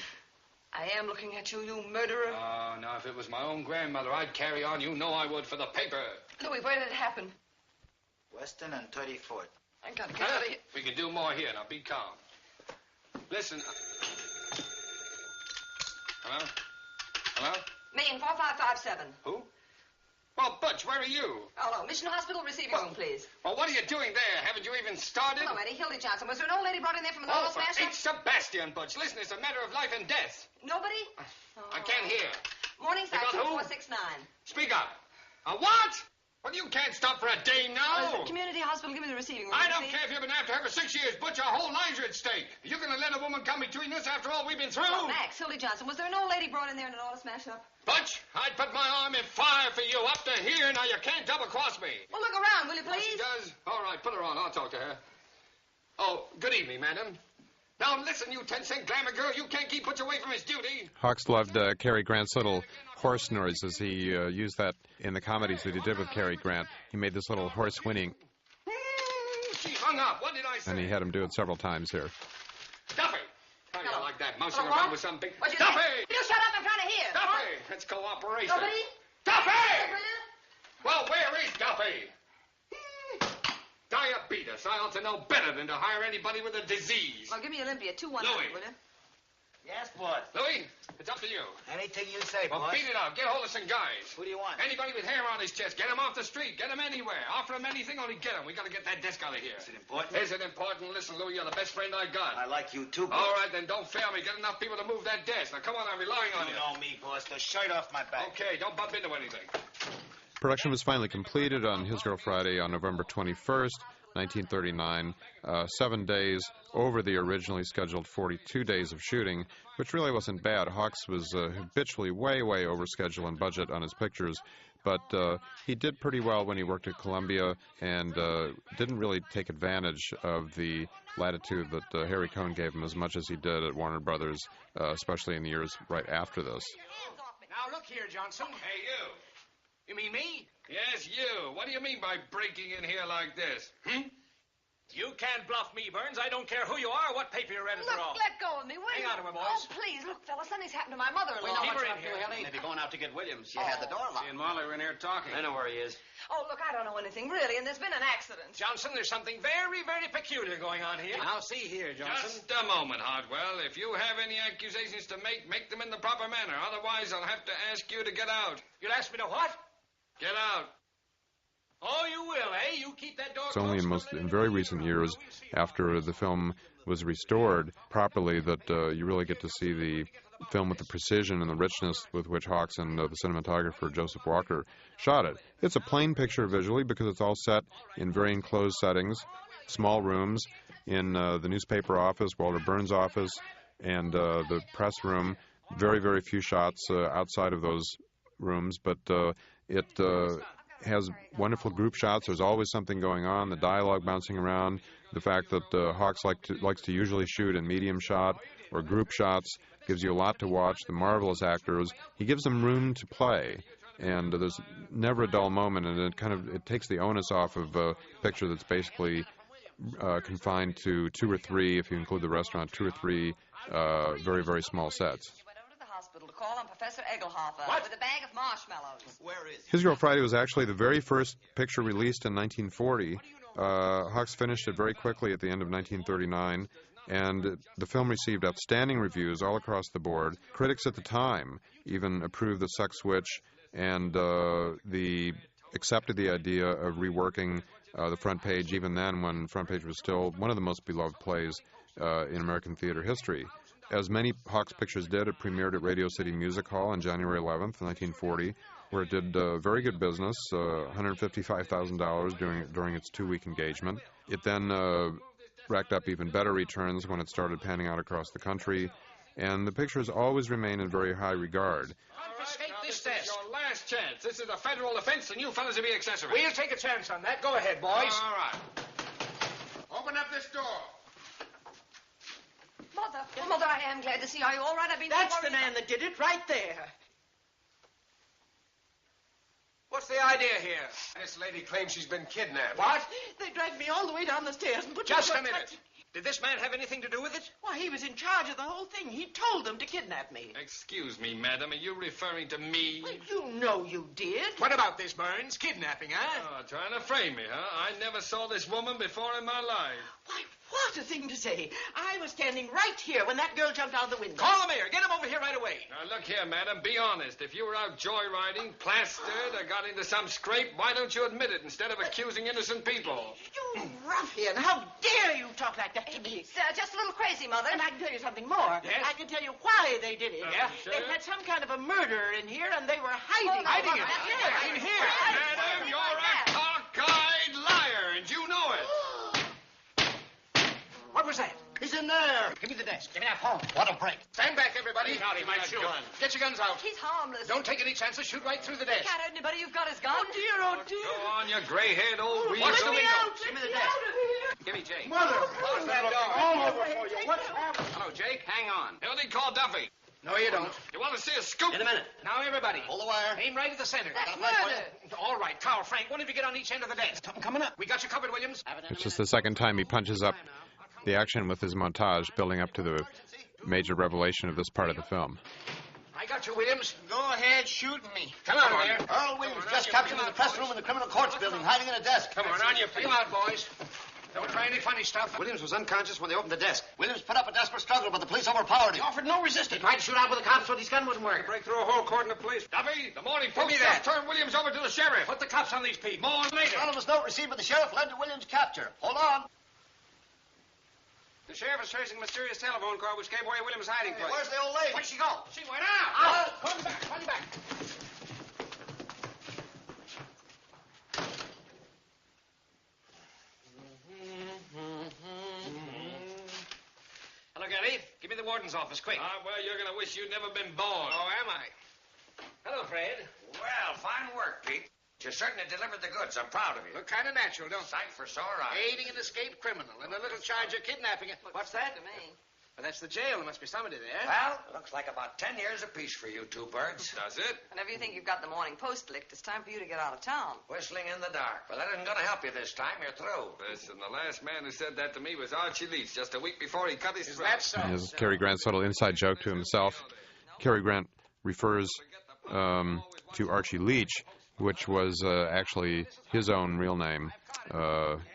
S4: I am looking at you, you murderer.
S3: Oh, now, if it was my own grandmother, I'd carry on. You know I would for the paper.
S4: Louis, where did it happen?
S6: Weston and 34th.
S4: I got to get out of here.
S3: We can do more here. Now, be calm. Listen. Hello? Hello?
S4: Main 4557.
S3: Who? Well, Butch, where are you?
S4: Oh, no. Mission Hospital receiving room, please.
S3: Well, what are you doing there? Haven't you even started?
S4: Hello, Eddie. Hildy Johnson. Was there an old lady brought in there from the
S3: Oh,
S4: oil
S3: for
S4: smash?
S3: St. Sebastian, Butch. Listen, it's a matter of life and death.
S4: Nobody?
S3: I can't hear.
S4: Morningside
S3: You got who?
S4: 2469.
S3: Speak up. A what? Well, you can't stop for a day now.
S4: Community Hospital, give me the receiving room.
S3: I don't care if you've been after her for 6 years, Butch. Our whole lives are at stake. You're going to let a woman come between us after all we've been through?
S4: Oh, Max, Hildy Johnson. Was there an old lady brought in there in an auto smash-up?
S3: Butch, I'd put my arm in fire for you up to here. Now, you can't double-cross me.
S4: Well, look around, will you, please?
S3: She does? All right, put her on. I'll talk to her. Oh, good evening, madam. Now, listen, you 10-cent glamour girl. You can't keep Butch away from his duty.
S1: Hawks loved Cary Grant's little horse noises. He used that in the comedies that he did with Cary Grant. He made this little horse whinnying.
S3: She hung up. What did I say?
S1: And he had him do it several times here.
S3: Duffy! How do you like that? Mousing around with some big...
S4: What'd you
S3: Duffy!
S4: say? You shut up. I'm trying to hear.
S3: Duffy! That's cooperation.
S4: Nobody?
S3: Duffy! Well, where is Duffy? Diabetes. I ought to know better than to hire anybody with a disease.
S4: Well, give me Olympia. 2-1,
S3: Louis.
S4: will you?
S6: Yes, boss.
S3: Louis, it's up to you.
S6: Anything you say,
S3: Well,
S6: boss.
S3: beat it out. Get hold of some guys.
S6: Who do you want?
S3: Anybody with hair on his chest. Get him off the street. Get him anywhere. Offer him anything, only get him. We got to get that desk out of here.
S6: Is it important?
S3: Is it important? Listen, Louis, you're the best friend I got.
S6: I like you too, boss.
S3: All right, then don't fail me. Get enough people to move that desk. Now, come on, I'm relying on
S6: You
S3: you.
S6: know me, boss. The shirt off my back.
S3: Okay, don't bump into anything.
S1: Production was finally completed on His Girl Friday on November 21st, 1939, 7 days over the originally scheduled 42 days of shooting, which really wasn't bad. Hawks was habitually way over schedule and budget on his pictures, but he did pretty well when he worked at Columbia and didn't really take advantage of the latitude that Harry Cohn gave him as much as he did at Warner Brothers, especially in the years right after this.
S14: Now,
S5: Now, look here, Johnson.
S3: Hey, you.
S5: You mean me?
S3: Yes, you. What do you mean by breaking in here like this?
S5: You can't bluff me, Burns. I don't care who you are or what paper you're editor
S4: Look,
S5: of.
S4: let go of me, will
S5: Hang
S4: you?
S5: on to her, boys.
S4: Oh, please, look, fella, something's happened to my mother-in-law.
S10: We know
S5: Keep
S10: what
S5: her
S10: you're
S5: in
S10: up to,
S5: here.
S10: Ellie. Maybe going out to get Williams. You had the door locked.
S8: She and Molly were in here talking.
S10: I know where he is.
S4: Oh, look, I don't know anything, really, and there's been an accident.
S5: Johnson, there's something very, very peculiar going on here.
S11: Now, see here, Johnson.
S3: Just a moment, Hartwell. If you have any accusations to make them in the proper manner. Otherwise, I'll have to ask you to get out.
S5: You'll ask me to what?
S3: Get out.
S5: Oh, you will, eh? You keep that door
S1: It's only in very recent years, after the film was restored properly, that you really get to see the film with the precision and the richness with which Hawks and the cinematographer Joseph Walker shot it. It's a plain picture visually because it's all set in very enclosed settings, small rooms, in the newspaper office, Walter Burns' office, and the press room. Very, very few shots outside of those rooms, but it has wonderful group shots. There's always something going on, the dialogue bouncing around, the fact that Hawks likes to usually shoot in medium shot or group shots gives you a lot to watch. The marvelous actors, he gives them room to play, and there's never a dull moment, and it takes the onus off of a picture that's basically confined to 2 or 3, if you include the restaurant, 2 or 3 very, very small sets.
S4: To call on Professor Egelhofer with a bag of marshmallows.
S9: Where is
S1: His Girl Friday was actually the very first picture released in 1940. Hawks finished it very quickly at the end of 1939, and the film received outstanding reviews all across the board. Critics at the time even approved the sex switch, and accepted the idea of reworking the front page, even then when front page was still one of the most beloved plays in American theater history. As many Hawks pictures did, it premiered at Radio City Music Hall on January 11th, 1940, where it did very good business, $155,000 during its 2-week engagement. It then racked up even better returns when it started panning out across the country, and the pictures always remain in very high regard.
S5: Confiscate this
S3: This is
S5: desk.
S3: your last chance. This is a federal offense, and you fellas will be accessories.
S5: We'll take a chance on that. Go ahead, boys.
S3: All right. Open up this door.
S4: Mother, I am glad to see you. Are you all right? I've been
S11: That's
S4: worried.
S11: the man that did it right there.
S5: What's the idea here?
S3: This lady claims she's been kidnapped.
S5: What?
S11: They dragged me all the way down the stairs and put
S5: Just
S11: me
S5: a
S11: in
S5: minute. Did this man have anything to do with it?
S11: Why, he was in charge of the whole thing. He told them to kidnap me.
S3: Excuse me, madam. Are you referring to me?
S11: Well, you know you did.
S5: What about this, Burns? Kidnapping, huh?
S3: Oh, trying to frame me, huh? I never saw this woman before in my life.
S11: Why, what a thing to say. I was standing right here when that girl jumped out of the window.
S5: Call the mayor. Get him over here right away.
S3: Now, look here, madam. Be honest. If you were out joyriding, plastered, or got into some scrape, why don't you admit it instead of accusing innocent people?
S11: You ruffian. How dare you talk like that to me?
S4: He's just a little crazy, Mother.
S11: And I can tell you something more.
S5: Yes?
S11: I can tell you why they did it.
S5: Yeah?
S11: They had some kind of a murder in here, and they were hiding.
S5: Hiding it?
S11: Yeah.
S5: In here?
S3: Madam, you're a cockeyed liar, and you know it.
S5: What was that?
S11: He's in there.
S5: Give me the desk. Give me that phone.
S11: What a break.
S5: Stand back, everybody. He might shoot. Get your guns out.
S4: He's harmless.
S5: Don't take any chances. Shoot right through the
S4: He
S5: desk.
S4: can't hurt anybody. You've got his gun.
S11: Oh, dear, oh, dear.
S3: Go on, you gray-haired old weasel.
S5: Watch the window.
S11: Give me the desk.
S5: Give me Jake.
S11: Mother.
S5: Close that door.
S11: All over for you. What's happened?
S10: Hello, Jake. Hang on.
S3: You need call Duffy.
S5: No, you don't.
S3: You want to see a scoop?
S10: In a minute.
S5: Now, everybody.
S10: Hold the wire.
S5: Aim right at the center.
S11: That's murder.
S5: All right, Carl, Frank, one of you get on each end of the desk.
S11: Something coming up.
S5: We got you covered, Williams.
S1: It's just the second time he punches up the action with his montage, building up to the major revelation of this part of the film.
S5: I got you, Williams.
S11: Go ahead, shoot me.
S5: Come on there.
S11: Earl Williams just captured in the press room in the criminal courts building, hiding in a desk.
S5: Come on your feet. Come out, boys. Don't try any funny stuff.
S10: Williams was unconscious when they opened the desk.
S11: Williams put up a desperate struggle, but the police overpowered him. He offered no resistance. He tried to shoot out with the cops, but his gun wouldn't work.
S3: Break through a whole cordon of police. Duffy, the morning
S5: Give me
S3: post
S5: that.
S3: turn Williams over to the sheriff.
S5: Put the cops on these people. More later.
S11: Anonymous note received by the sheriff led to Williams' capture. Hold on.
S14: The sheriff is tracing a mysterious telephone call which gave away Williams' hiding place.
S11: Where's the old lady?
S5: Where'd she go? She went out. Come back.
S14: Hello, Gary. Give me the warden's office, quick.
S3: Well, you're going to wish you'd never been born.
S14: Oh, am I? Hello, Fred.
S2: Well, fine work, Pete. You certainly delivered the goods. I'm proud of you.
S5: Look kind of natural, don't
S2: Sight for sore eyes.
S5: Aiding an escaped criminal and a little charge of kidnapping. What's that?
S4: To me.
S5: Well, that's the jail. There must be somebody there.
S11: Well, looks like about 10 years apiece for you two birds.
S3: Does it?
S4: Whenever you think you've got the Morning Post licked, it's time for you to get out of town.
S11: Whistling in the dark. Well, that isn't going to help you this time. You're through.
S3: Listen, the last man who said that to me was Archie Leach just a week before he cut his throat.
S5: That's so.
S1: This is Cary Grant's little inside joke to himself. Cary Grant refers to Archie Leach, which was actually his own real name,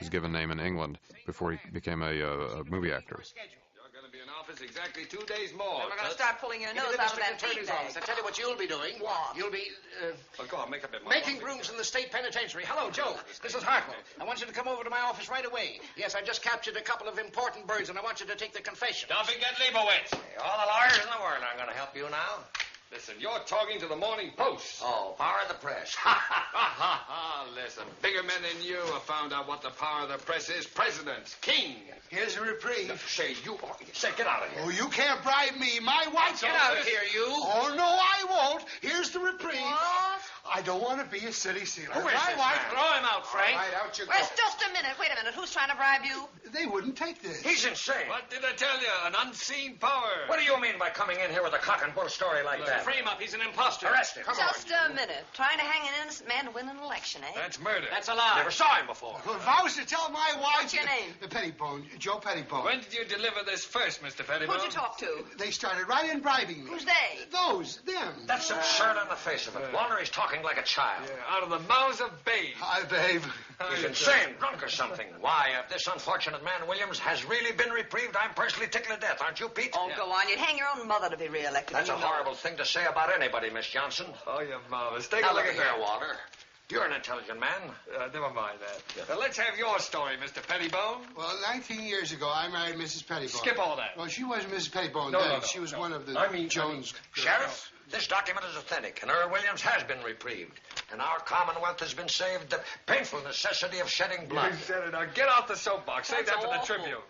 S1: his given name in England, before he became a movie actor.
S3: You're going to be in office exactly 2 days more.
S4: We're going to start pulling your
S11: Give me
S4: nose
S11: the
S4: out of that
S11: district
S4: feed
S11: attorney's
S4: bag.
S11: office. I tell you what you'll be doing.
S4: What?
S11: You'll be
S3: Well, go on, make up your mind.
S11: making rooms in the state penitentiary. Hello, Joe. This is Hartwell. I want you to come over to my office right away. Yes, I just captured a couple of important birds, and I want you to take the confession.
S3: Don't forget Leibowitz.
S11: Hey, all the lawyers in the world aren't going to help you now.
S3: Listen, you're talking to the Morning Post.
S11: Oh, power of the press.
S3: Listen, bigger men than you have found out what the power of the press is. Presidents, king.
S17: Here's a reprieve.
S3: Say, get out of here.
S17: Oh, you can't bribe me. My wife's...
S11: Get out of here, you.
S17: Oh, no, I won't. Here's the reprieve.
S4: What?
S17: I don't want to be a city sealer.
S11: Who is
S17: My
S11: this
S17: wife...
S11: man? Throw him out, Frank.
S17: All right, out you go.
S4: Wait, just a minute. Wait a minute. Who's trying to bribe you?
S17: They wouldn't take this.
S11: He's insane.
S3: What did I tell you? An unseen power.
S11: What do you mean by coming in here with a cock and bull story like that?
S5: Frame up. He's an imposter.
S11: Arrest him. Come
S4: Just a minute. Trying to hang an innocent man to win an election, eh?
S3: That's murder.
S5: That's a lie.
S11: Never saw him before.
S17: Well, if I was to tell my wife...
S4: What's your name?
S17: Pettibone. Joe Pettibone.
S3: When did you deliver this first, Mr. Pettibone?
S4: Who'd you talk to?
S17: They started right in bribing me.
S4: Who's they?
S17: Those. Them.
S11: That's absurd on the face of it. Warner, he's talking like a child.
S3: Yeah, out of the mouths of babes.
S17: Hi, babe.
S11: He's insane, drunk or something. Why, if this unfortunate man, Williams, has really been reprieved, I'm personally tickled to death, aren't you, Pete?
S4: Oh, go on. You'd hang your own mother to be reelected.
S11: That's a
S4: you know.
S11: horrible thing to say about anybody, Miss Johnson.
S3: Oh, you're marvelous. Take
S11: Now
S3: a look
S11: look
S3: at
S11: there, Walter. You're an intelligent man.
S3: Never mind that. Now, let's have your story, Mr. Pettibone.
S17: Well, 19 years ago, I married Mrs. Pettibone.
S3: Skip all that.
S17: Well, she wasn't Mrs. Pettibone
S3: No,
S17: then.
S3: no, no,
S17: She was
S3: no.
S17: one of the
S3: girls.
S17: Jones...
S11: Sheriff, this document is authentic, and Earl Williams has been reprieved. And our Commonwealth has been saved the painful necessity of shedding blood.
S3: You said it. Now, get off the soapbox. Save that for the
S4: awful.
S3: Tribune.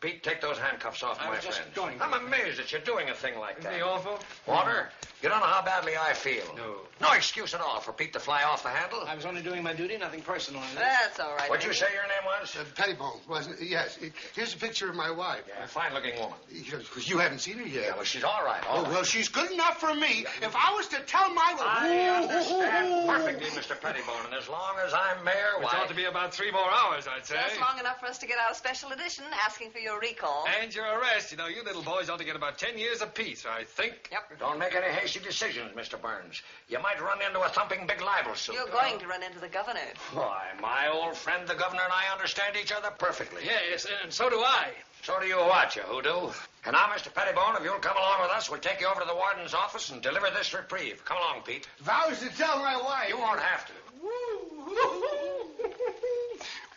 S11: Pete, take those handcuffs off
S5: I
S11: my
S5: was just
S11: friend.
S5: going.
S11: I'm amazed that you're doing a thing like
S3: Isn't
S11: that.
S3: he awful?
S11: Walter, you don't know how badly I feel.
S3: No.
S11: No excuse at all for Pete to fly off the handle.
S5: I was only doing my duty, nothing personal in this.
S4: That's all right.
S11: What'd you say your name was?
S17: Pettibone, wasn't it? Yes. Here's a picture of my wife.
S11: A fine-looking woman.
S17: You haven't seen her yet.
S11: Yeah, well, she's all right. All
S17: Oh,
S11: right.
S17: well, she's good enough for me. If I was to tell my...
S11: I understand perfectly, Mr. Pettibone, and as long as I'm mayor,
S3: Which
S11: why...
S3: ought to be about 3 more hours, I'd say.
S4: Just long enough for us to get out a special edition asking for your recall.
S3: And your arrest. You know, you little boys ought to get about 10 years apiece, I think.
S4: Yep.
S11: Don't make any hasty decisions, Mr. Burns. You might run into a thumping big libel suit.
S4: You're going to run into the governor.
S11: Why, my old friend, the governor, and I understand each other perfectly.
S5: Yes, and so do I.
S11: So do you what, you hoodoo? And now, Mr. Pettibone, if you'll come along with us, we'll take you over to the warden's office and deliver this reprieve. Come along, Pete.
S17: If I was to tell my wife...
S11: You won't have to.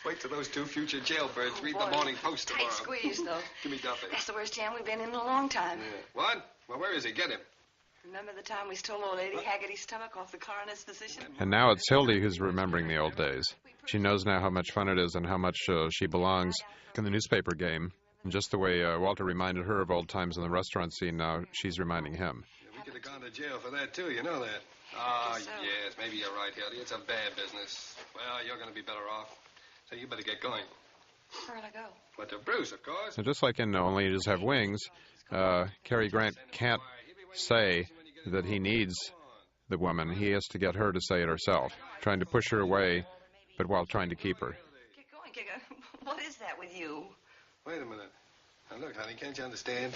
S3: Wait till those 2 future jailbirds read the Morning Post tomorrow.
S4: Tight squeeze, though.
S3: Give me Duffy.
S4: That's the worst jam we've been in a long time.
S3: What? Well, where is he? Get him.
S4: Remember the time we stole old Lady Haggerty's stomach off the coroner's physician?
S1: And now it's Hildy who's remembering the old days. She knows now how much fun it is and how much she belongs in the newspaper game. And just the way Walter reminded her of old times in the restaurant scene, now she's reminding him.
S18: We could have gone to jail for that, too. You know that. Yes. Maybe you're right, Hildy. It's a bad business. Well, you're going to be better off. So you better get going.
S4: Where'll I go?
S18: But to Bruce, of course.
S1: So just like in Only You Just Have Wings, Cary Grant can't say that he needs the woman. He has to get her to say it herself, trying to push her away, but while trying to keep her.
S4: Get going, Giga. What is that with you?
S18: Wait a minute. Now, look, honey, can't you understand?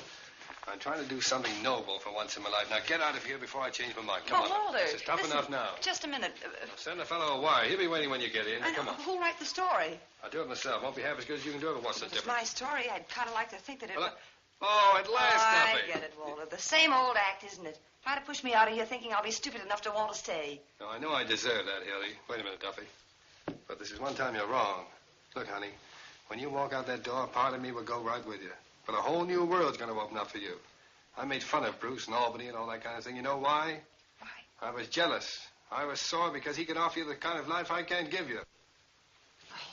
S18: I'm trying to do something noble for once in my life. Now, get out of here before I change my mind. Come on.
S4: Walter,
S18: This is tough
S4: listen,
S18: enough now.
S4: Just a minute.
S18: Send the fellow a wire. He'll be waiting when you get in. Come on.
S4: Who'll write the story?
S18: I'll do it myself. Won't be half as good as you can do it, but what's the
S4: It's
S18: difference?
S4: my story. I'd kind of like to think that it...
S18: Oh, at last,
S4: I
S18: Duffy.
S4: get it, Walter. The same old act, isn't it? Try to push me out of here thinking I'll be stupid enough to want to stay.
S18: No, I know I deserve that, Hildy. Wait a minute, Duffy. But this is one time you're wrong. Look, honey, when you walk out that door, part of me will go right with you. But a whole new world's going to open up for you. I made fun of Bruce and Albany and all that kind of thing. You know why? Why? I was jealous. I was sore because he could offer you the kind of life I can't give you.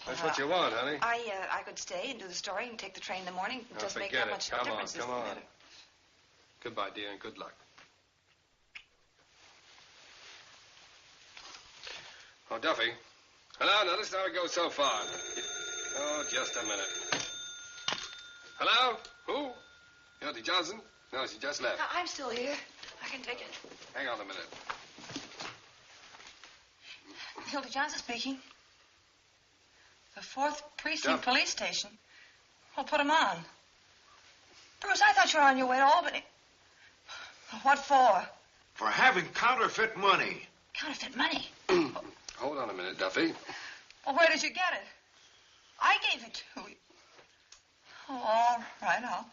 S18: That's what you want, honey.
S4: I could stay and do the story and take the train in the morning. It
S18: No,
S4: doesn't make
S18: forget
S4: that
S18: it.
S4: much
S18: Come on,
S4: difference.
S18: come
S4: does it?
S18: on. Goodbye, dear, and good luck. Oh, Duffy. Hello? Now, listen how it goes so far. Oh, just a minute. Hello? Who? Hildy Johnson? No, she just left.
S4: I'm still here. I can take it.
S18: Hang on a minute.
S19: Hilda Johnson speaking. The 4th Precinct Police Station. Well, put him on. Bruce, I thought you were on your way to Albany. What for?
S6: For having counterfeit money.
S19: Counterfeit money?
S18: Hold on a minute, Duffy.
S19: Well, where did you get it? I gave it to you. Oh, all right, I'll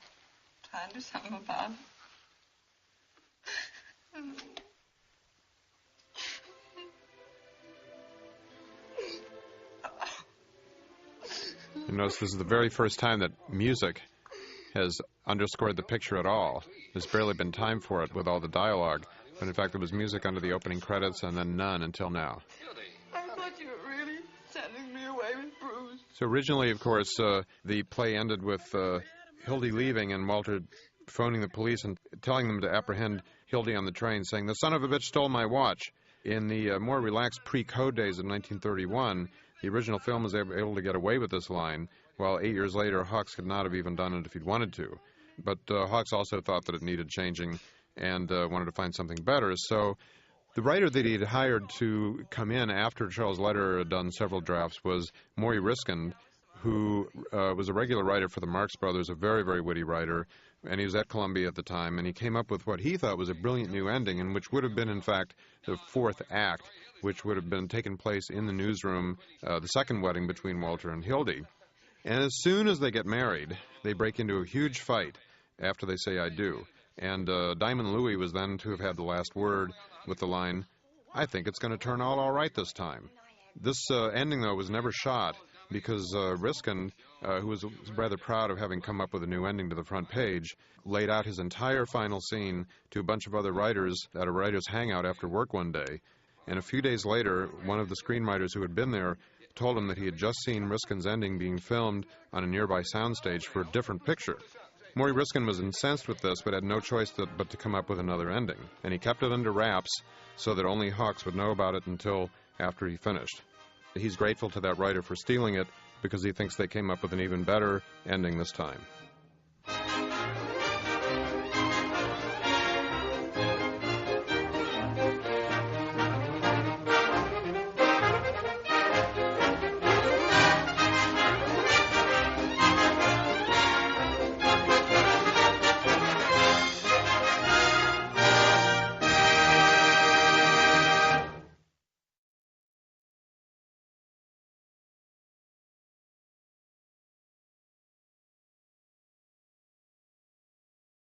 S19: try and do something about it.
S1: You notice this is the very first time that music has underscored the picture at all. There's barely been time for it with all the dialogue, but in fact there was music under the opening credits and then none until now.
S19: I thought you were really sending me away with Bruce.
S1: So originally, of course, the play ended with Hildy leaving and Walter phoning the police and telling them to apprehend Hildy on the train, saying, "The son of a bitch stole my watch." In the more relaxed pre-code days of 1931, the original film was able to get away with this line, while 8 years later, Hawks could not have even done it if he'd wanted to. But Hawks also thought that it needed changing and wanted to find something better. So the writer that he'd hired to come in after Charles Leder had done several drafts was Maury Riskind, who was a regular writer for the Marx Brothers, a very, very witty writer, and he was at Columbia at the time, and he came up with what he thought was a brilliant new ending, and which would have been, in fact, the 4th act, which would have been taken place in the newsroom, the second wedding between Walter and Hildy. And as soon as they get married, they break into a huge fight after they say, "I do." And Diamond Louis was then to have had the last word with the line, "I think it's going to turn out all right this time." This ending, though, was never shot because Riskind, who was rather proud of having come up with a new ending to the front page, laid out his entire final scene to a bunch of other writers at a writer's hangout after work one day. And a few days later, one of the screenwriters who had been there told him that he had just seen Riskind's ending being filmed on a nearby soundstage for a different picture. Maury Riskind was incensed with this, but had no choice but to come up with another ending. And he kept it under wraps so that only Hawks would know about it until after he finished. He's grateful to that writer for stealing it because he thinks they came up with an even better ending this time.